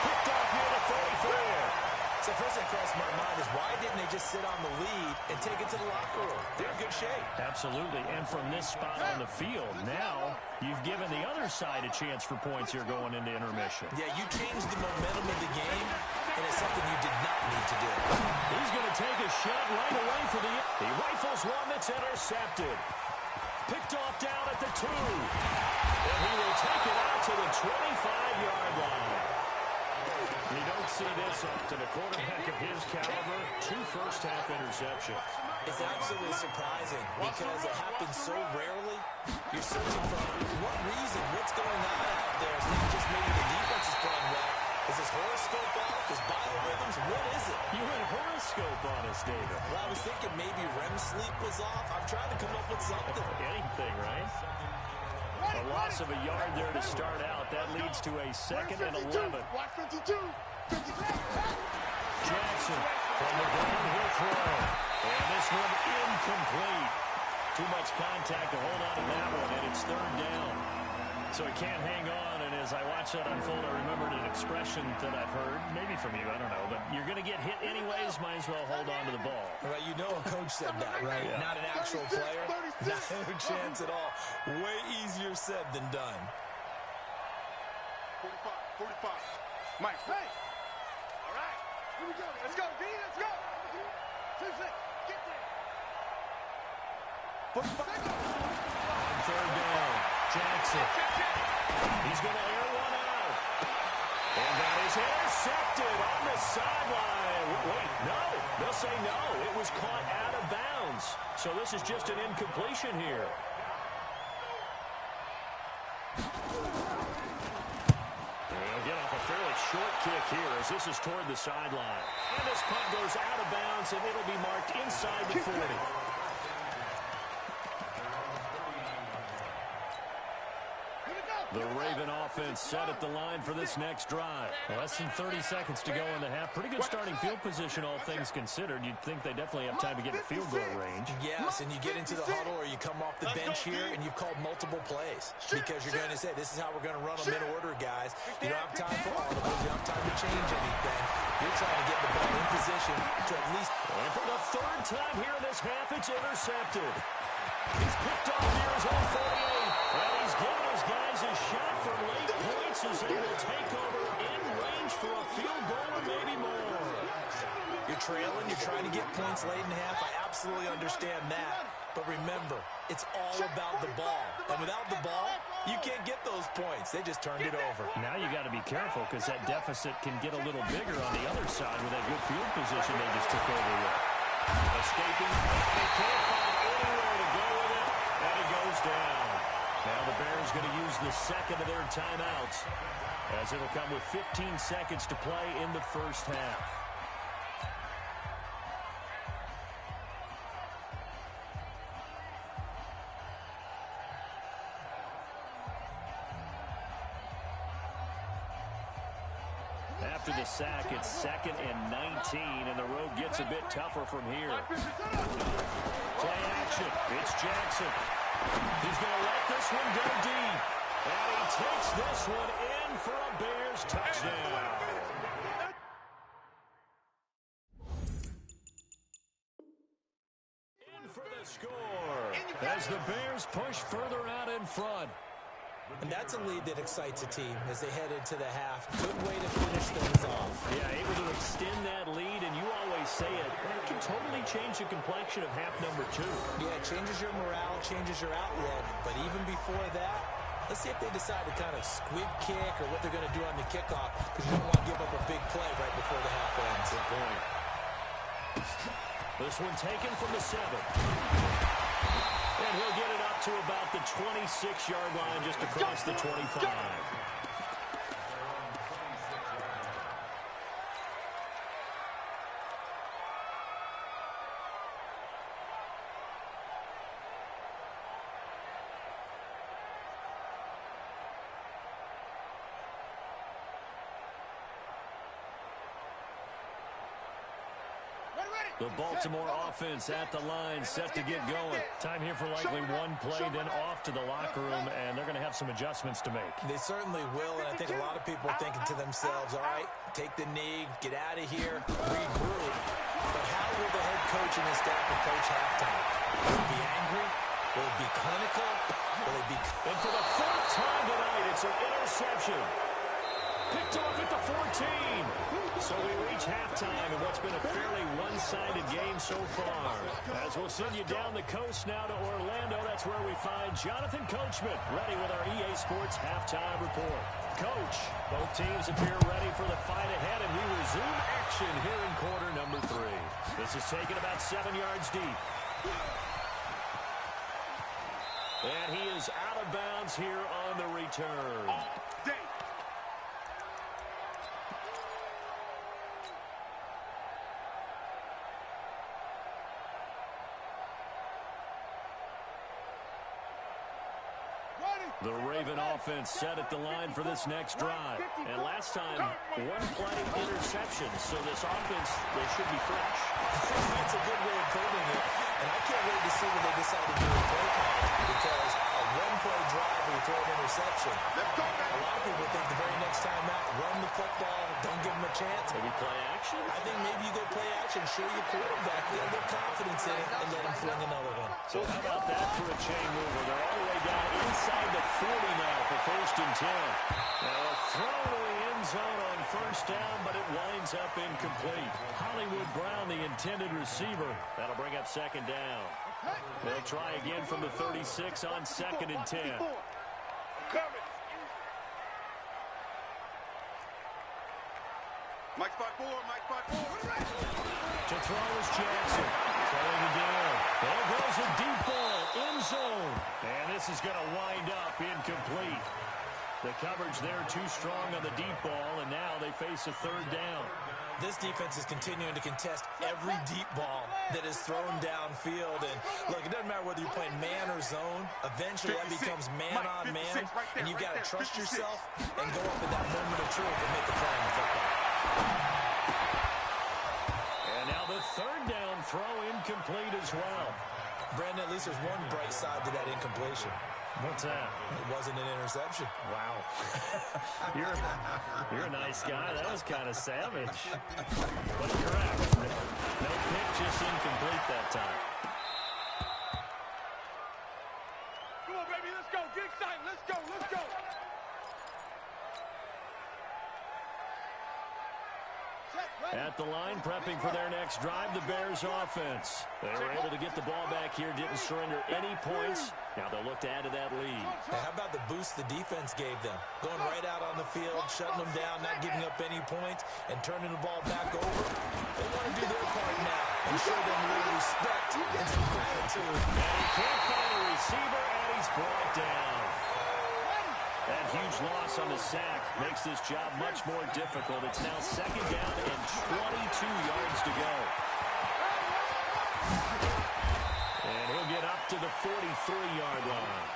Picked off near the 34. So first thing crossed my mind is why didn't they just sit on the lead and take it to the locker room? They're in good shape. Absolutely, and from this spot on the field, now you've given the other side a chance for points here going into intermission. Yeah, you changed the momentum of the game, and it's something you did not need to do. He's going to take a shot right away for the... He rifles one that's intercepted. Picked off down at the 2. And he will take it out to the 25-yard line. You don't see this up to the quarterback of his caliber. 2 first-half interceptions. It's absolutely surprising because it happens so rarely. You're searching for what reason, what's going on out there. It's not just maybe the defense is playing well. Is his horoscope off? His biorhythms? What is it? You went horoscope on us, David. Well, I was thinking maybe REM sleep was off. I'm trying to come up with something. Anything, right? A loss of a yard there to start out. That leads to a 2nd and 11. Watch 52. 53. Jackson from the ground, he'll throw. And this one incomplete. Too much contact to hold on to that one, and it's third down. So he can't hang on, and as I watch that unfold, I remembered an expression that I've heard, maybe from you, I don't know, but you're going to get hit anyways, might as well hold on to the ball. Right, you know a coach said that, right? Yeah. Not an actual player. Not a chance at all. Way easier said than done. 45. Mike, hey! All right, here we go. Let's go, D, let's go. 2-6, get there. 45. On third down, Jackson. He's going to air one out. And that is intercepted on the sideline. Wait, no. They'll say no. It was caught out of bounds. So this is just an incompletion here. They'll get off a fairly short kick here as this is toward the sideline. And this punt goes out of bounds, and it'll be marked inside the 40. The Raven offense set at the line for this next drive. Less than 30 seconds to go in the half. Pretty good starting field position, all things considered. You'd think they definitely have time to get in field goal range. Yes, and you get into the huddle or you come off the bench here and you've called multiple plays because you're going to say, this is how we're going to run them in order, guys. You don't have time for audibles. You don't have time to change anything. You're trying to get the ball in position to at least... And for the third time here in this half, it's intercepted. He's picked off near his own 48. And he's giving his guys a shot for late points as they will take over in range for a field goal or maybe more. You're trailing. You're trying to get points late in half. I absolutely understand that. But remember, it's all about the ball. And without the ball, you can't get those points. They just turned it over. Now you got to be careful because that deficit can get a little bigger on the other side with that good field position they just took over with. Escaping. They can't find anywhere to go with it. And he goes down. Now the Bears going to use the second of their timeouts as it'll come with 15 seconds to play in the first half. After the sack, it's 2nd and 19, and the road gets a bit tougher from here. Play action. It's Jackson. He's going to let this one go deep. And he takes this one in for a Bears touchdown. In for the score as the Bears push further out in front. And that's a lead that excites a team as they head into the half. Good way to finish things off. Yeah, able to extend that lead, and you always say it can totally change the complexion of half number 2. Yeah, it changes your morale, changes your outlook. But even before that, let's see if they decide to kind of squib kick or what they're going to do on the kickoff, because you don't want to give up a big play right before the half ends. Good point. This one taken from the 7. And he'll get it up to about the 26-yard line, just across the 25. The Baltimore offense at the line, set to get going. Time here for likely one play, then off to the locker room, and they're going to have some adjustments to make. They certainly will, and I think a lot of people are thinking to themselves, all right, take the knee, get out of here, regroup. But how will the head coach and his staff approach halftime? Will it be angry? Will it be clinical? Will it be... And for the 4th time tonight, it's an interception. Picked off at the 14. So we reach halftime in what's been a fairly one-sided game so far. As we'll send you down the coast now to Orlando, that's where we find Jonathan Coachman, ready with our EA Sports halftime report. Coach, both teams appear ready for the fight ahead, and we resume action here in quarter number 3. This is taken about 7 yards deep. And he is out of bounds here on the return. The Raven offense set at the line for this next drive. And last time, one play interception. So this offense, they should be fresh. That's a good way of putting it. And I can't wait to see what they decide to do with play call. Because a one-play drive where you throw an interception, a lot of people think the very next time out, run the football, don't give them a chance. Maybe play action? I think maybe you go play action, show your quarterback, get a little confidence in it, and let him fling another one. So how about that for a chain mover? They're all the way down inside the 40 now for 1st and 10. Now a throw to the end zone on 1st down, but it winds up incomplete. Hollywood Brown, the intended receiver. That'll bring up 2nd down. They'll try again from the 36 on 2nd and 10. Mike spot 4, Mike spot 4. To throw is Jackson. Throwing it down. There goes a deep ball. End zone. And this is going to wind up incomplete. The coverage there too strong on the deep ball, and now they face a third down. This defense is continuing to contest every deep ball that is thrown downfield. And, look, it doesn't matter whether you're playing man or zone. Eventually, that becomes man-on-man, and you've got to trust yourself and go up in that moment of truth and make a play on the football. And now the third down throw incomplete as well. Brandon, at least there's one bright side to that incompletion. What's that? It wasn't an interception. Wow. You're a nice guy. That was kind of savage. But correct. No pick, just incomplete that time. Come on, baby, let's go. Get excited. Let's go. Let's go. At the line, prepping for their next drive, the Bears offense. They were able to get the ball back here, didn't surrender any points. Now they'll look to add to that lead. Hey, how about the boost the defense gave them? Going right out on the field, shutting them down, not giving up any points, and turning the ball back over. They want to do their part now and show them a little respect and some gratitude. And he can't find a receiver, and he's brought down. That huge loss on the sack makes this job much more difficult. It's now second down and 22 yards to go. And he'll get up to the 43-yard line.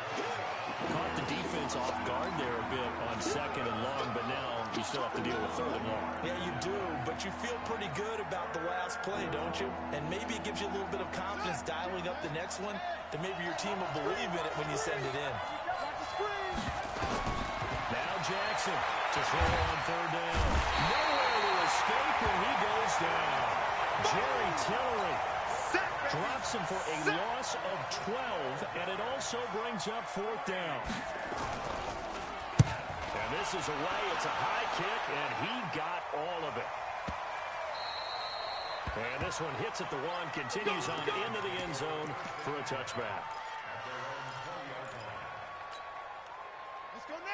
Caught the defense off guard there a bit on second and long, but now you still have to deal with third and long. Yeah, you do, but you feel pretty good about the last play, don't you? And maybe it gives you a little bit of confidence dialing up the next one, that maybe your team will believe in it when you send it in. Now Jackson to throw on third down. Nowhere to escape, and he goes down. Jerry Tillery drops him for a loss of 12, and it also brings up fourth down. And this is away. It's a high kick, and he got all of it. And this one hits at the one, continues on into the end zone for a touchback.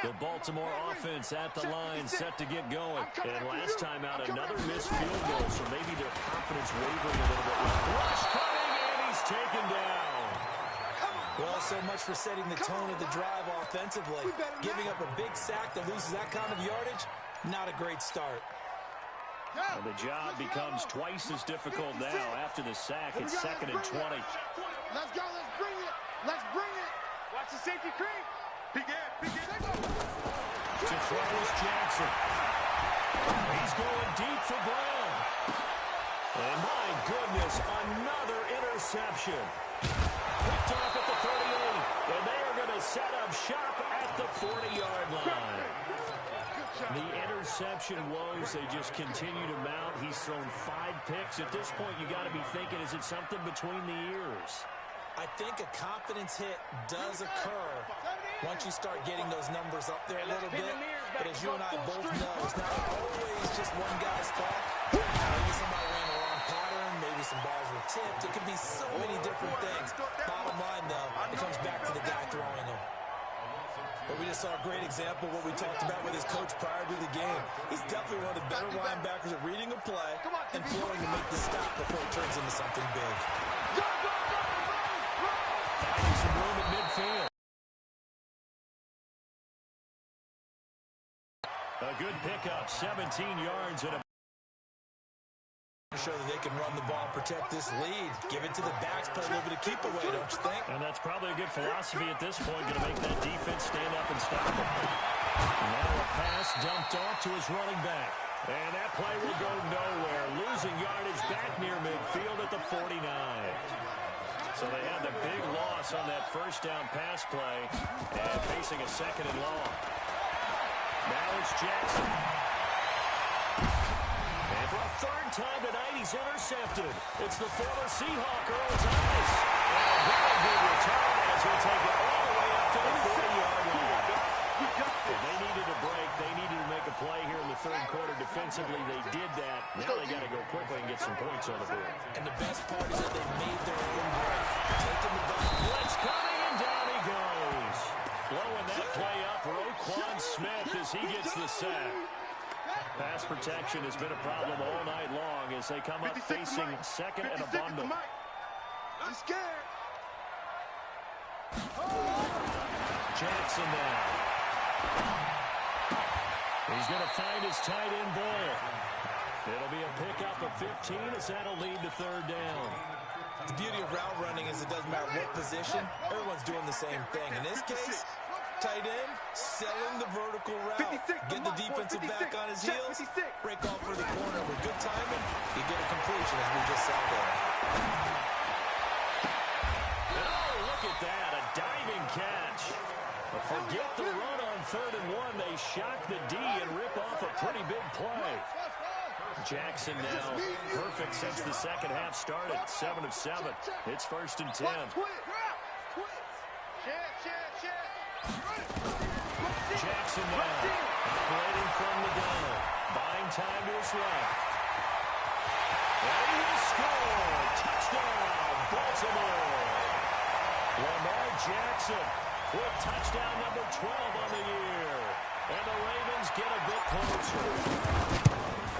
The Baltimore offense at the line, set to get going. And last time out, another missed field goal, so maybe their confidence wavering a little bit. Rush coming, and he's taken down. Well, so much for setting the tone of the drive offensively. Giving up a big sack that loses that kind of yardage, not a great start. And the job becomes twice as difficult now after the sack. It's second and 20. Let's go. Let's bring it. Let's bring it. Watch the safety creep. Begin. To throw is Jackson. He's going deep for Brown. And my goodness, another interception. Picked off at the 38. And they are going to set up shop at the 40-yard line. The interception woes, they just continue to mount. He's thrown 5 picks. At this point, you got to be thinking, is it something between the ears? I think a confidence hit does occur once you start getting those numbers up there a little bit. But as you and I both know, it's not always just one guy's fault. Maybe somebody ran the wrong pattern. Maybe some balls were tipped. It could be so many different things. Bottom line, though, it comes back to the guy throwing them. But we just saw a great example of what we talked about with his coach prior to the game. He's definitely one of the better linebackers at reading a play and flowing to make the stop before it turns into something big. Finding some room at midfield. A good pickup, 17 yards and a show that they can run the ball, protect this lead, give it to the backs, play a little bit of keep away, don't you think? And that's probably a good philosophy at this point, going to make that defense stand up and stop it. Now a pass dumped off to his running back. And that play will go nowhere, losing yardage back near midfield at the 49. So they had the big loss on that first down pass play and facing a second and long. Now it's Jackson. And for a third time tonight, he's intercepted. It's the former Seahawk, Earl Thomas. And a very good return as he'll take it all the way up to the 40-yard line. They needed a break. They needed to make a play here in the third quarter defensively. They did that. Now they got to go quickly and get some points on the board. And the best part is that they made their own break. Taking the ball. Blitz coming, and down he goes. Blowing that play up, Roquan Smith as he gets the sack. Pass protection has been a problem all night long as they come up facing second and a bundle. I'm scared. Jackson now. He's going to find his tight end, Boyle. It'll be a pickup of 15 as that'll lead to third down. The beauty of route running is it doesn't matter what position. Everyone's doing the same thing. In this case, tight end, selling the vertical route. Get the defensive back on his heels, break off for the corner with good timing. You get a completion as we just saw there. And oh, look at that, a diving catch. But forget the run on 3rd and 1. They shock the D and rip off a pretty big play. Jackson now perfect since the second half started. 7 of 7. It's 1st and 10. Jackson now operating from the gun. Buying time to his left. And he will score. Touchdown, Baltimore. Lamar Jackson with touchdown number 12 on the year. And the Ravens get a bit closer.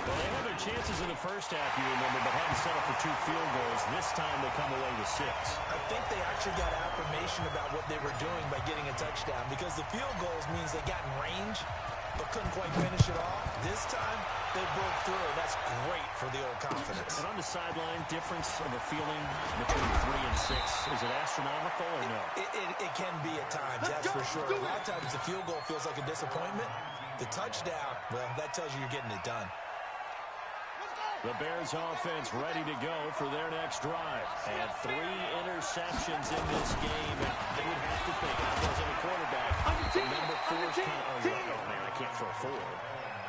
Well, they had their chances in the first half, you remember, but hadn't settled for 2 field goals. This time they come away with 6. I think they actually got affirmation about what they were doing by getting a touchdown, because the field goals means they got in range but couldn't quite finish it off. This time they broke through, and that's great for the old confidence. And on the sideline, difference of a feeling between 3 and 6, is it astronomical or no? It can be at times, that's for sure. A lot of times the field goal feels like a disappointment. The touchdown, well, that tells you you're getting it done. The Bears offense ready to go for their next drive. And 3 interceptions in this game. And they would have to think, I wasn't a quarterback. Number 4's kind of, oh man, I can't throw 4.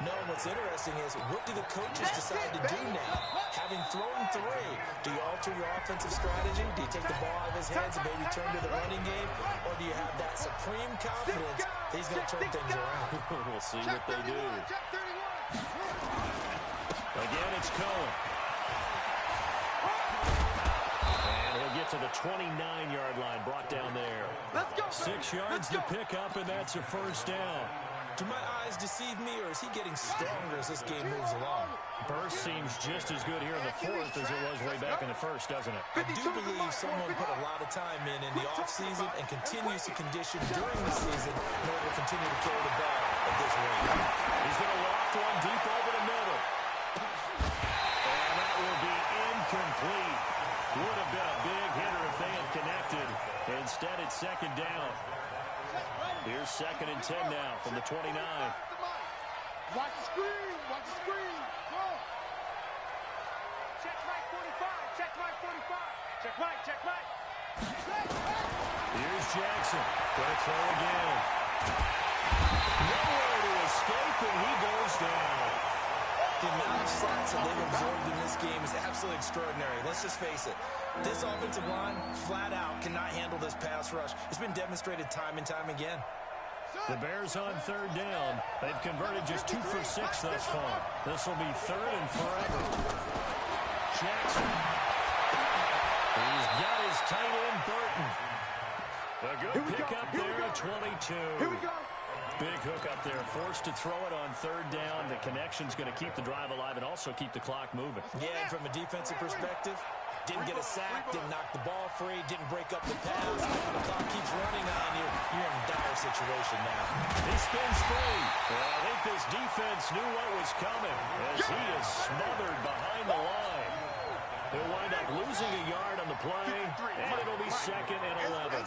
No, what's interesting is, what do the coaches decide to do now? Having thrown 3, do you alter your offensive strategy? Do you take the ball out of his hands and maybe turn to the running game? Or do you have that supreme confidence that he's going to turn things around? We'll see what they do. Again, it's Cohen. And he'll get to the 29-yard line, brought down there. 6 yards the pickup, and that's a 1st down. Do my eyes deceive me, or is he getting stronger as this game moves along? Burst seems just as good here in the 4th as it was way back in the 1st, doesn't it? I do believe someone put a lot of time in the offseason and continues to condition during the season in order to continue to carry the ball at this rate. He's going to loft one deep over the middle. And that will be incomplete. Would have been a big hitter if they had connected. Instead, it's 2nd down. Here's 2nd and 10 now from the 29. Watch the screen. Watch the screen. Go. Check right 45. Check right 45. Check right. Check right. Here's Jackson. Gonna throw again. Nowhere to escape, and he goes down. The amount of sacks that they've absorbed in this game is absolutely extraordinary. Let's just face it. This offensive line, flat out, cannot handle this pass rush. It's been demonstrated time and time again. The Bears on 3rd down. They've converted just 2 for 6 thus far. This will be 3rd and forever. Jackson. He's got his tight end, Burton. A good pickup there at 22. Here we go. Big hook up there, forced to throw it on 3rd down. The connection's going to keep the drive alive and also keep the clock moving. Yeah, and from a defensive perspective, didn't get a sack, didn't knock the ball free, didn't break up the pass. The clock keeps running on you. You're in a dire situation now. He spins free. Well, I think this defense knew what was coming as he is smothered behind the line. He'll wind up losing a yard on the play, and it'll be 2nd and 11.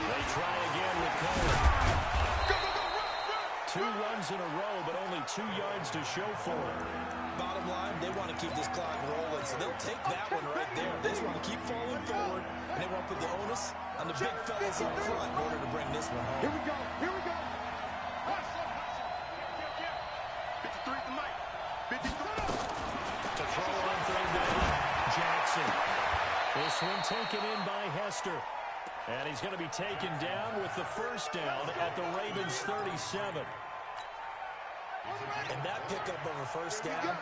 They try again with Cohen. 2 runs in a row, but only 2 yards to show for it. Bottom line, they want to keep this clock rolling, so they'll take that one right there. They just want to keep falling forward, and they want to put the onus on the big fellas up front in order to bring this one home. Here we go. Here we go. 53 to Mike. 53. To throw on 3rd down, Jackson. This one taken in by Hester. And he's going to be taken down with the 1st down at the Ravens' 37. And that pickup of a 1st down,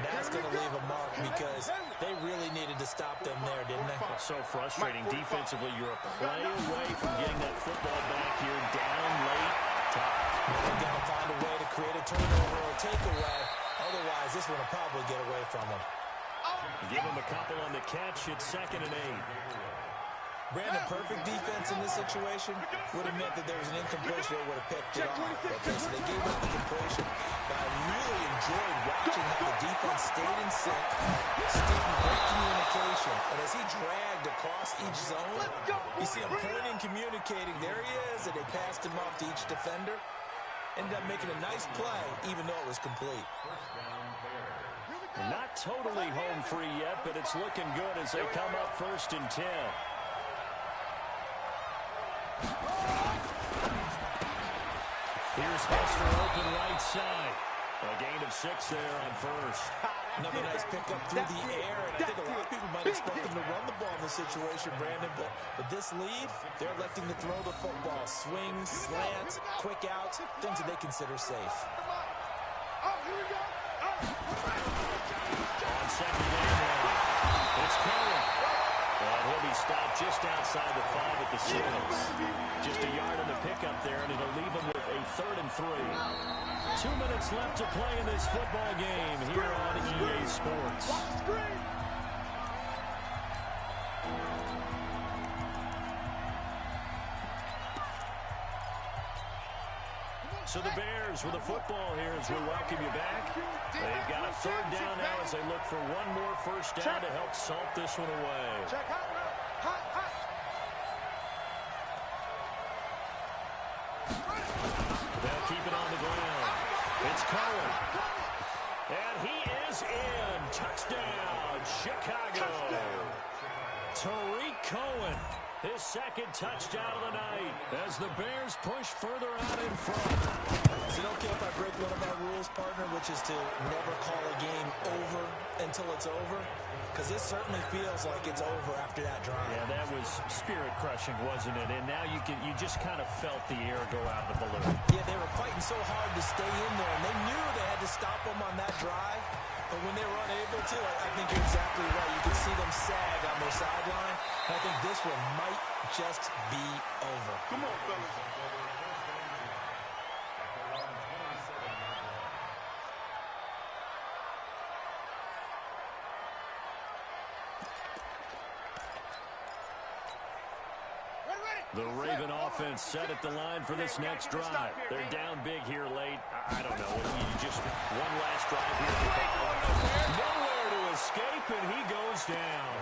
that's going to leave a mark because they really needed to stop them there, didn't they? So frustrating. Defensively, you're a play away from getting that football back here down late. Tough. They've got to find a way to create a turnover or a takeaway. Otherwise, this one will probably get away from them. Give him a couple on the catch. It's 2nd and 8. Brandon, perfect defense in this situation would have meant that there was an incompletion that would have picked it off. Okay, so they gave up the completion. But I really enjoyed watching how the defense stayed in sync, stayed in great communication. And as he dragged across each zone, you see him pointing, communicating. There he is, and they passed him off to each defender. Ended up making a nice play, even though it was complete. Not totally home free yet, but it's looking good as they come up 1st and 10. Here's Hester open right side. A gain of 6 there on first. Another nice pickup through the air, and I think a lot of people might expect them to run the ball in this situation, Brandon, but with this lead, they're electing to throw the football. Swings, slants, quick outs, things that they consider safe. On second down, it's Cohen. And he'll be stopped just outside the 5 at the 6. Just a yard on the pickup there, and it'll leave him with a 3rd and 3. 2 minutes left to play in this football game here on EA Sports. So the Bears with the football here as we welcome you back. They've got a 3rd down now as they look for one more first down to help salt this one away. They'll keep it on the ground. It's Cohen. And he is in. Touchdown, Chicago. Tariq Cohen, his 2nd touchdown of the night as the Bears push further out in front. Is it okay if I break one of our rules, partner, which is to never call a game over until it's over? Because this certainly feels like it's over after that drive. Yeah, that was spirit-crushing, wasn't it? And now you just kind of felt the air go out of the balloon. Yeah, they were fighting so hard to stay in there, and they knew they had to stop them on that drive. But when they were unable to, I think you're exactly right. You can see them sag on their sideline. And I think this one might just be over. Come on, fellas. The Raven offense set at the line for this next drive. They're down big here late. I don't know. You just one last drive here. Nowhere to escape, and he goes down.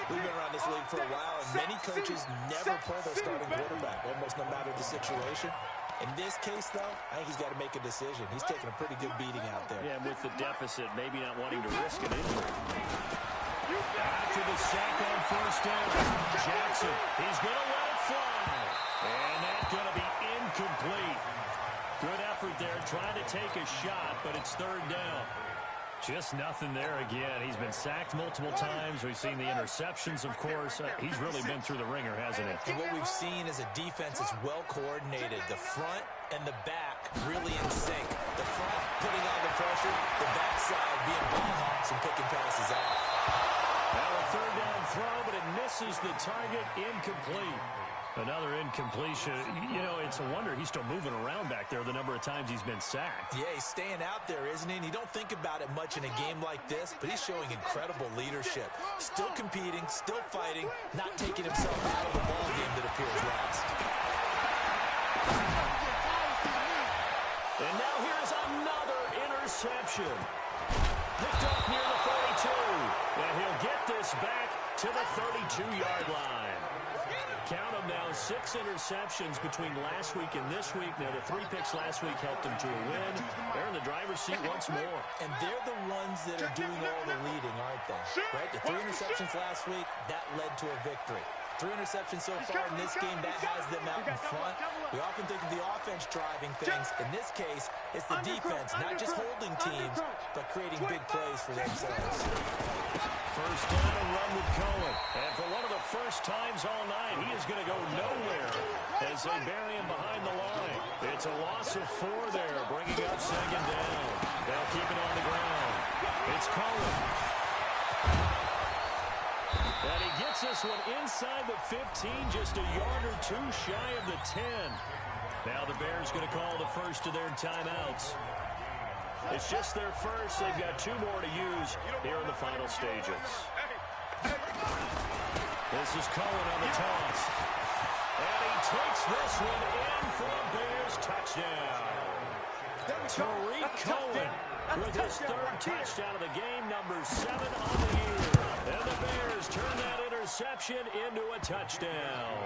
We've been around this league for a while, and many coaches never pull their starting quarterback, almost no matter the situation. In this case, though, I think he's got to make a decision. He's taking a pretty good beating out there. Yeah, with the deficit, maybe not wanting to risk an injury. After the sack on first down, Jackson, he's going to let it fly. And that's going to be incomplete. Good effort there, trying to take a shot, but it's 3rd down. Just nothing there again. He's been sacked multiple times. We've seen the interceptions, of course. He's really been through the ringer, hasn't he? And what we've seen is a defense that's well coordinated. The front and the back really in sync. The front putting on the pressure, the backside being ball hawks and picking passes off. Now a 3rd down throw, but it misses the target, incomplete. Another incompletion. You know, it's a wonder he's still moving around back there the number of times he's been sacked. Yeah, he's staying out there, isn't he? And you don't think about it much in a game like this, but he's showing incredible leadership. Still competing, still fighting, not taking himself out of the ball game that appears lost. And now here's another interception. Picked off near the 42. And he'll get this back to the 32-yard line. Count them now, 6 interceptions between last week and this week. Now, the 3 picks last week helped them to a win. They're in the driver's seat once more. And they're the ones that are doing all the leading, aren't they? Right? The 3 interceptions last week, that led to a victory. 3 interceptions so far in this game, that has them out in front. We often think of the offense driving things. In this case, it's the defense, not just holding teams, but creating big plays for themselves. First down and run with Cohen. And for one of the first times all night, he is going to go nowhere as they bury him behind the line. It's a loss of 4 there, bringing up 2nd down. They'll keep it on the ground. It's Cohen. And he gets this one inside the 15, just a yard or 2 shy of the 10. Now the Bears going to call the first of their timeouts. It's just their first. They've got 2 more to use here in the final stages. The This is Cohen on the toss. And he takes this one in for a Bears touchdown. Tariq Cohen with his third touchdown of the game, number 7 on the year. And the Bears turn that interception into a touchdown.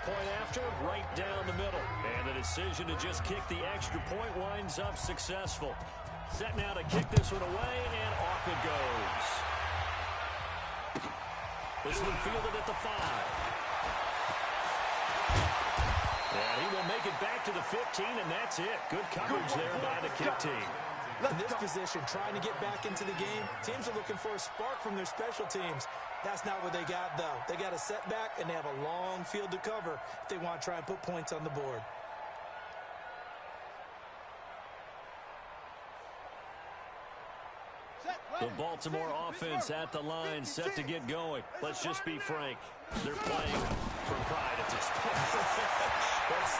Point after, right down the middle. And the decision to just kick the extra point winds up successful. Set now to kick this one away, and off it goes. This one fielded at the 5. And he will make it back to the 15, and that's it. Good coverage there by the kick team. In this position, trying to get back into the game, teams are looking for a spark from their special teams. That's not what they got, though. They got a setback, and they have a long field to cover if they want to try and put points on the board. The Baltimore offense at the line, set to get going. Let's just be frank. They're playing for pride at this point.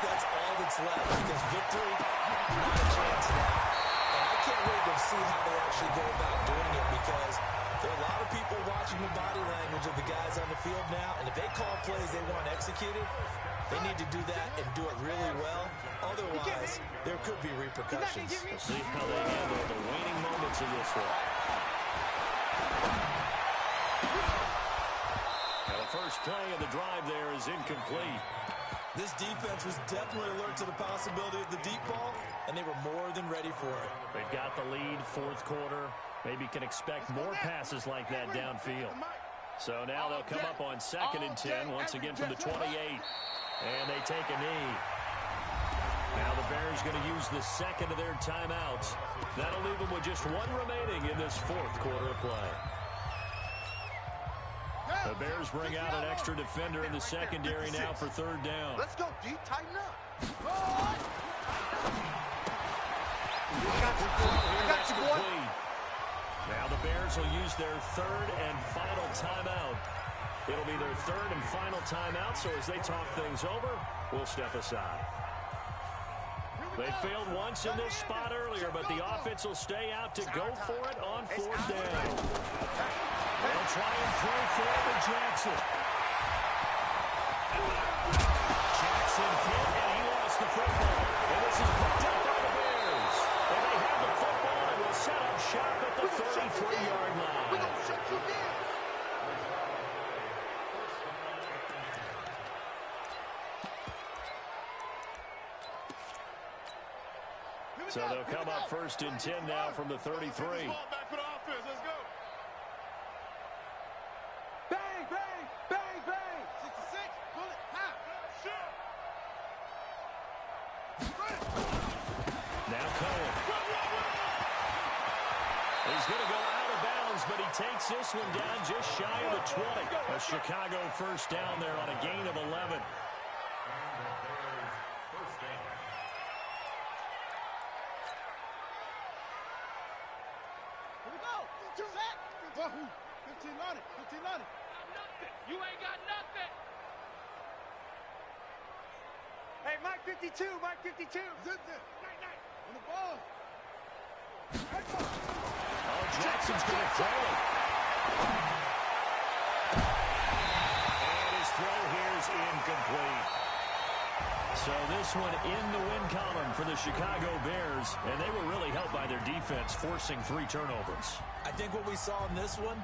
That's all that's left, because victory, not a chance now. And I can't wait to see how they actually go about doing it, because there are a lot of people watching the body language of the guys on the field now, and if they call plays they want executed, they need to do that and do it really well. Otherwise, there could be repercussions. We'll see how they handle the waning moments of this one. Now the first play of the drive there is incomplete. This defense was definitely alert to the possibility of the deep ball, and they were more than ready for it. They've got the lead, fourth quarter. Maybe can expect more passes like that downfield. So now they'll come up on 2nd and 10, once again from the 28. And they take a knee. Now the Bears going to use the second of their timeouts. That'll leave them with just one remaining in this fourth quarter of play. The Bears bring out an extra defender in the secondary now for 3rd down. Let's go, D. Tighten up. I got you, boy. Now the Bears will use their 3rd and final timeout. It'll be their 3rd and final timeout, so as they talk things over, we'll step aside. They failed once in this spot earlier, but the offense will stay out to go for it on 4th down. They'll try and throw forward to Jackson. Jackson hit, and he lost the football. And this is picked up by the Bears. And they have the football and will set up shop at the 33-yard line. We're going to shut you down. So they'll come up 1st and 10 now from the 33. Back for the offense. Let's go. Bang, bang, bang, bang. 66. Pull it. High. Sure. Now Cohen. He's going to go out of bounds, but he takes this one down just shy of the 20. A Chicago 1st down there on a gain of 11. Here we go. 15 on it. 15 on it. Nothing. You ain't got nothing. Hey, Mike 52. Mike 52. Zip. Night. On the ball. Oh, Jackson's going to throw it. And his throw here is incomplete. So this one in the win column for the Chicago Bears, and they were really helped by their defense, forcing 3 turnovers. I think what we saw in this one